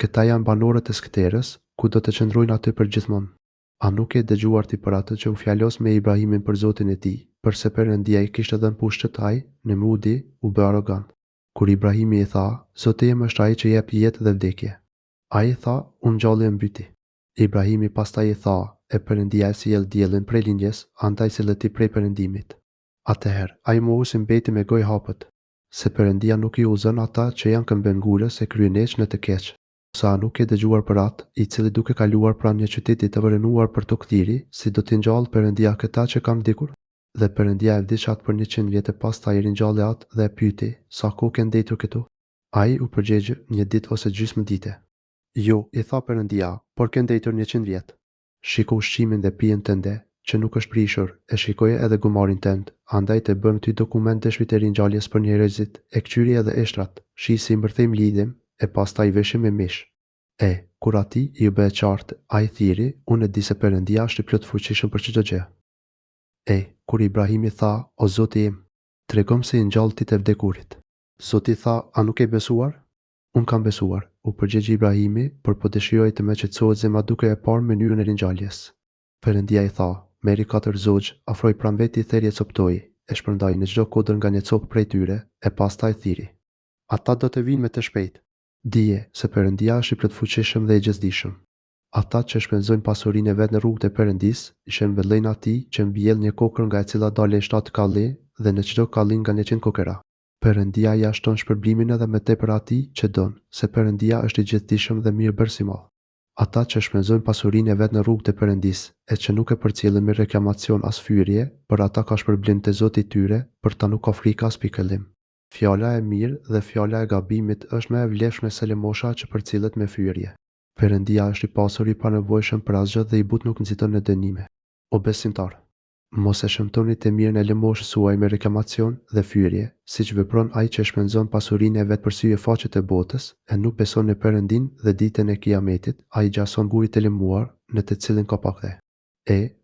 [SPEAKER 1] Këta janë banorët e skëterës, ku do të qëndrojnë aty përgjithmonë. A nuk e dëgjuar ti për atë që u fjalos me Ibrahimin për Zotin e tij, përse Perëndia I kishte dhënë pushtet ai, Nemrudi u bë arrogant. Kur Ibrahimi I tha, Zoti im është ai që jep jetë dhe vdekje. Ai I tha, unë ngjalli e mbyti. Ibrahimi pastaj I tha, e Perëndia e sjell diellin prej lindjes, andaj sillet I prej perëndimit. Atëherë, ai mohuesi mbeti me gojë hapët, se Perëndia nuk I uzon ata që janë këmbengulës e kryeneq në të keq. Sa nuk e dëgjuar për atë, I cili duke kaluar pranë një qyteti të vërënuar për tokthiri, si do t'i ngjallë Perëndia këta që kanë vdekur? Dhe Perëndia e vdiq atë për 100 vjet e pastaj I ringjalli atë dhe e pyeti, sa kohë ke ndetur këtu? Ai u përgjigj, një ditë ose gjysmë dite. Jo, I tha Perëndia, por ke ndetur 100 vjet. Shiko ushqimin dhe pijen tënde, që nuk është prishur, e shikoje edhe gomarin tënd, andaj të bëm ty dokument dëshmit e ringjalljes për njerëzit, e kqyri edhe eshtrat, shi si mbërthejmë lidhim, e pastaj veshim me mish. Kur ati I u bë e qartë, ai thiri, unë e di se Perëndia është I plot fuqishëm për çdo gjë. Kur Ibrahimi tha, o Zoti im, tregom se I ngjall ti të vdekurit. Zoti tha, a nuk e besuar? Unë kam besuar, u përgjigj Ibrahimi, por po dëshiroj të më qetësohet zemra duke e parë mënyrën e ringjalljes. Perëndia I tha, merri 4 zogj, afroi pranë veti therrje coptoi, e shpërndai në çdo kodër nga një copë prej tyre, e pastaj thiri. Ata do të vinë me të shpejtë. Dije se Perëndia është I plotfuqishëm dhe I gjithdijshëm. Ata që shpenzojnë pasurinë e vet në rrugët e Perëndisë, I shembellojnë atij që mbjell një kokër nga e cila dalin 7 kalli dhe në çdo kalli nga 100 kokëra. Perëndia ja shton shpërblimin edhe më tepër atij që don, se Perëndia është I gjithdijshëm dhe mirëbërës I madh. Ata që shpenzojnë pasurinë e vet në rrugët e Perëndisë, e që nuk e përcjellin me reklamacion as fyerje, për ata ka shpërblim te Zoti I tyre, për ta nuk ka frikë as pikëllim. Fjala e mirë dhe fjala e gabimit është më e vlefshme se lëmosha që përcillet me fyerje. Perëndia është I pasur I panevojshëm për asgjë dhe I but nuk nxiton në dënime. O besimtar, mos e shëmtoni të mirën e lëmoshës suaj me reklamacion dhe fyerje, siç vepron ai që shpenzon pasurinë e vet për syje faqet e botës, e nuk beson në Perëndin dhe ditën e Kiametit, ai gjason gurit të lëmuar, në të cilin ka pakdhe.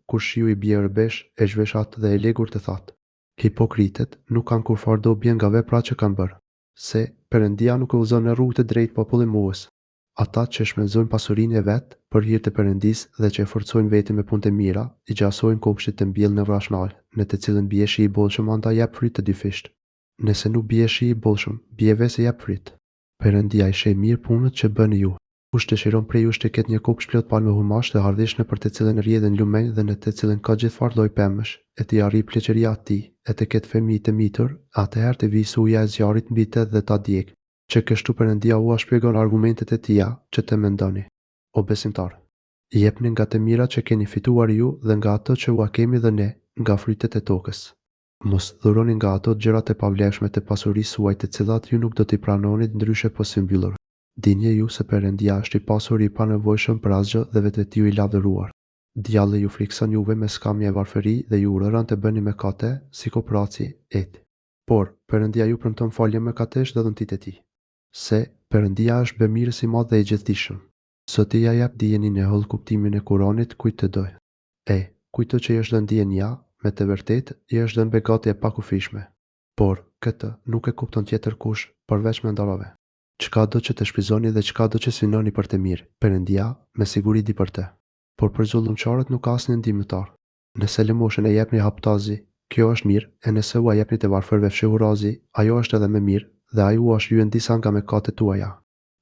[SPEAKER 1] Kur shiu I bie rbesh, e zhvesh atë dhe e legur të thatë. Hipokritet nuk kanë kurfar dobje nga veprat që kanë bërë, se Perëndia nuk e udhëzon në rrugë të drejtë popullin mohues. Ata që shpenzojnë pasurinë e vet për hir të Perëndisë dhe që e forcojnë veten me punë të mira, I gjasojnë kopshtit të mbjellë në vrashnal, në të cilën bie shi I bollshëm andaj jep fryt të dyfisht. Nëse nuk bie shi I bollshëm, bie se jep fryt. Perëndia I sheh mirë punët që bëni ju. Kush dëshiron prej jush të ketë një kopsh plot palmë humash të hardhishme për të cilën rrjedhin lumenj dhe në të cilën ka gjithë farë lloj pemësh, e të arrijë pleqëria atij, e të ketë fëmijë të mitur, atëherë të vijë suja e zjarrit mbi të dhe ta djeg. Që kështu Perëndia ua shpjegon argumentet e tija që të mendoni. O besimtar, jepni nga të mirat që keni fituar ju dhe nga ato që ua kemi dhe ne, nga frytet e tokës. Mos dhuroni nga ato gjërat e pavlefshme të pasurisë suaj të cilat ju nuk do t'i pranonit ndryshe po si mbyllur. Dinje ju se Perëndia është I pasur I panevojshëm për asgjë dhe vetë ju I lavdëruar. Djalli ju frikson juve me skamje e varfëri dhe ju urrën të bëni mëkate, si kopraci, Por Perëndia ju premton falje mëkatesh dhe dhuntit e tij. Se Perëndia është bemirës I madh dhe I gjithdijshëm. Zoti ja jep dijenin e holl kuptimin e Kuranit kujt të doj. Kujto që I është dhënë dijenja, me të vërtetë I është dhënë begati e pakufishme. Por këtë nuk e kupton tjetër kush, përveç mendarave. Çka do që të shprizoni dhe çka do që synoni për të mirë, Perëndia me siguri di për të. Por për zullumçarët nuk ka asnjë ndihmëtar. Nëse lëmoshën e jepni haptazi, kjo është mirë, e nëse ua jepni të varfërve fshehurazi, ajo është edhe më mirë, dhe ai ua shlyen disa nga mëkatet tuaja.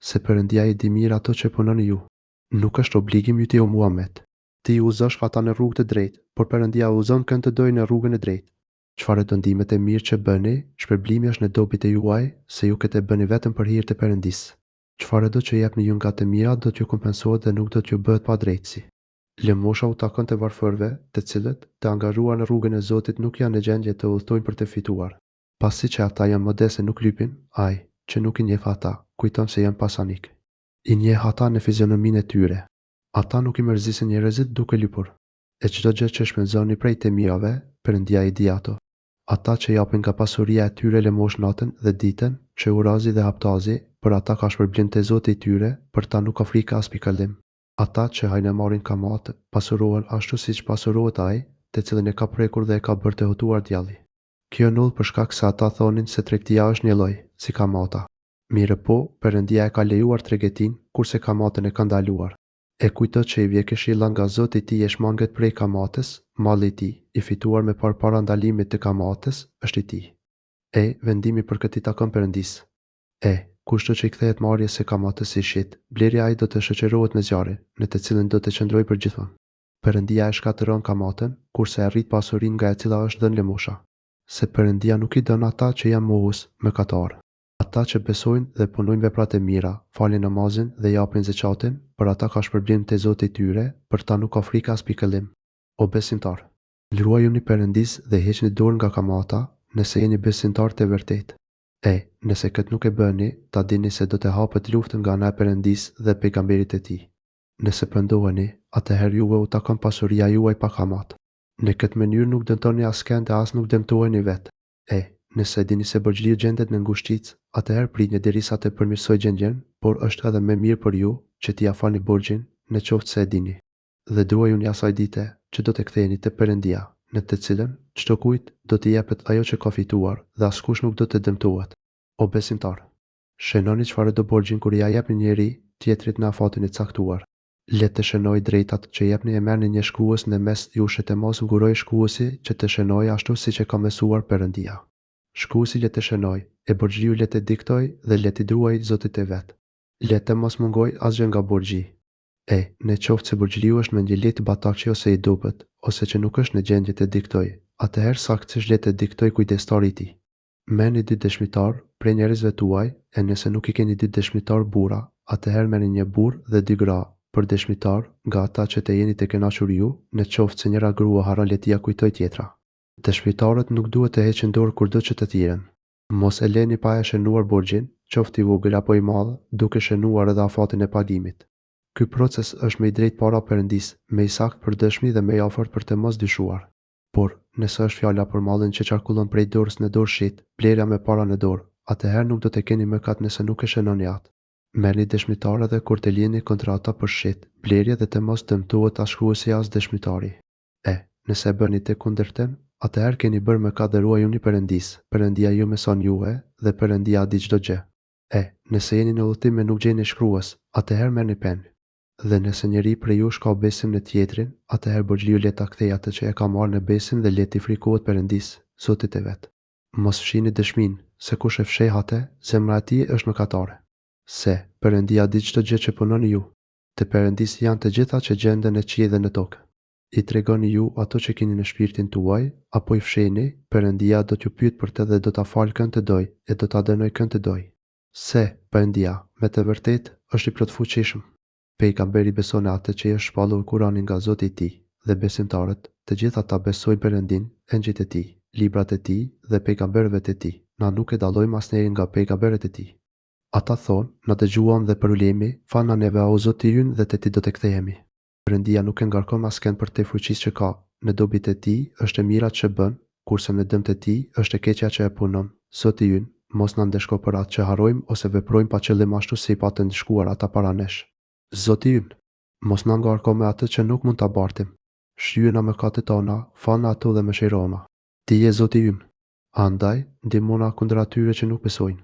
[SPEAKER 1] Se Perëndia I di mirë ato që punoni ju. Nuk është obligim yt o Muhamet. Ti uzosh ata në rrugë të drejtë, por Perëndia uzon kënd të dojë në rrugën e drejtë. Çfarë do ndimet e mirë që bëni, shpërblimi është në dobit e juaj, se ju këtë bëni vetëm për hir të Perëndisë. Çfarë do që jepni ju nga të mira do t'ju kompensohet dhe nuk do t'ju bëhet pa drejtësi. Lëmosha u takon të varfërve, të cilët, të angazhuar në rrugën e Zotit nuk janë në gjendje të udhtojnë për të fituar. Pasi që ata janë modeste nuk lypin, ai, që nuk I njeh ata, kujton se janë pasanik. I njeh ata në fizionominë e tyre. Ata nuk I mërzisin njerëzit duke lypur. E çdo gjë që shpenzoni prej të mirave, Perëndia I di ato. Ata që japin nga pasuria e tyre lëmosh natën dhe ditën, që urazi dhe haptazi, për ata ka shpërblim te Zoti I tyre, për ta nuk ka frikë as pikëllim. Ata që hajnë marrin kamat, pasurohen ashtu siç pasurohet ai, te cilin e ka prekur dhe e ka bërë të hutuar djalli. Kjo null për shkak se ata thonin se tregtia është një lloj, si kamata. Mirë po, Perëndia e ka lejuar tregetin, kurse kamatën e ka ndaluar. E kujto që i vje këshilla nga Zoti i tij e shmanget prej kamates, malli i tij, i fituar me parë ndalimit të kamates, është i tij. Vendimi për këtë i takon Perëndisë. Kushto që i kthehet marrjes së kamates si shit, blerja ai do të shoqërohet me zjarrin, në të cilën do të qëndrojë përgjithmonë. Perëndia e shkatëron kamaten, kurse e rrit pasurinë nga e cila është dhënë lëmosha. Se Perëndia nuk i dën ata që janë mohues, mëkatarë. Ata që besojnë dhe punojnë veprat e mira, falin namazin dhe japin zeqatin, për ata ka shpërblim te Zoti i tyre, për ta nuk ka frikë as pikëllim. O besimtar, luajuni Perëndisë dhe heqni dorë nga kamata, nëse jeni besimtar të vërtetë. Nëse këtë nuk e bëni, ta dini se do të hapet luftë nga ana e Perëndisë dhe pejgamberit e tij. Nëse pendoheni, atëherë juve u takon pasuria juaj pa kamat. Në këtë mënyrë nuk dëmtoni askën dhe as nuk dëmtoheni vetë. Nëse dini se borxhliu gjendet në ngushticë, atëherë pritni derisa të përmirësoj gjendjen, por është edhe më mirë për ju që t'i falni borxhin, në qoftë se e dini. Dhe duajuni asaj dite që do të ktheheni te Perëndia, në të cilën çdo kujt do t'i jepet ajo që ka fituar dhe askush nuk do të dëmtohet. O besimtar, shënoni çfarë do borxhin kur ja jepni njëri tjetrit në afatin e caktuar. Le të shënoj drejtat që jepni e merrni një shkrues në mes jush të mos nguroj shkruesi që të shënoj ashtu siç e ka mësuar Perëndia. Shkruesi le të shënoj, e borxhiu le të diktoj dhe le të druaj Zotit e vet. Le të mos mungoj asgjë nga borxhi. Në qoftë se borxhliu është me një letë batakçi ose i dobët, ose që nuk është në gjendje të diktoj, atëherë saktësisht le të diktoj kujdestari i tij. Merrni 2 dëshmitar prej njerëzve tuaj, e nëse nuk i keni 2 dëshmitar burra, atëherë merrni një burr dhe 2 gra për dëshmitar nga ata që të jeni të kënaqur ju, në qoftë se njëra grua haron le t'ia kujtoj tjetra. Dëshmitarët nuk duhet të heqin dorë kurdo që të thirren. Mos e leni pa e shënuar borxhin, qoftë i vogël apo i madh, duke shënuar edhe afatin e pagimit. Ky proces është me i drejt para Perëndisë, me i saktë për dëshmi dhe me i afërt për të mos dyshuar. Por, nëse është fjala për mallin që qarkullon prej dorës në dorë shit, blerja me para në dorë, atëherë nuk do të keni mëkat nëse nuk e shënoni atë. Merrni dëshmitarë dhe kur të lieni kontra ata për shit, blerje dhe të mos dëmtohet as shkruesi as dëshmitari. Nëse bëni të kundërtën, atëherë keni bërë mëkat dhe ruajuni Perëndisë. Perëndia ju mëson juve dhe Perëndia di çdo gjë. Nëse jeni në udhëtim e nuk gjeni shkrues, atëherë merrni penë. Dhe nëse njëri prej jush ka besim në tjetrin, atëherë borxhliu le ta kthejë atë që e ka marrë në besim dhe le t'i frikohet Perëndisë, Zotit e vet. Mos fshini dëshminë, se kush e fsheh atë, zemra e tij është mëkatare. Se Perëndia di çdo gjë që punoni ju. Te Perëndisë janë të gjitha që gjenden në qiell dhe në tokë. I tregoni ju ato që keni në shpirtin tuaj, apo i fshehni, Perëndia do t'ju pyet për të dhe do ta falë kënd të doj, e do ta dënoj kënd të doj. Se Perëndia, me të vërtetë, është i plotfuqishëm. Pejgamberi beson në atë që i është shpallur Kurani nga Zoti i tij, dhe besimtarët, të gjithë ata besojnë Perëndin, engjëjt e tij, librat e tij dhe pejgamberët e tij. Na nuk e dallojmë asnjërin nga pejgamberët e tij. Ata thonë, na dëgjuam dhe për ulemi, fana neve o Zoti ynë dhe te ti do të kthehemi. Perëndia nuk e ngarkon askën për te fuqisë që ka. Në dobit e tij është e mira që bën, kurse në dëmt e tij është e keqja që e punon. Zoti ynë, mos na ndeshko për atë që harrojmë ose veprojmë pa qëllim ashtu si pa të ndeshkuar ata para nesh. Zoti ynë, mos na ngarko me atë që nuk mund ta bartim. Shlyena mëkatet tona, falna ato dhe mëshirona. Ti je Zoti ynë. Andaj, ndihmona kundër atyre që nuk besojnë.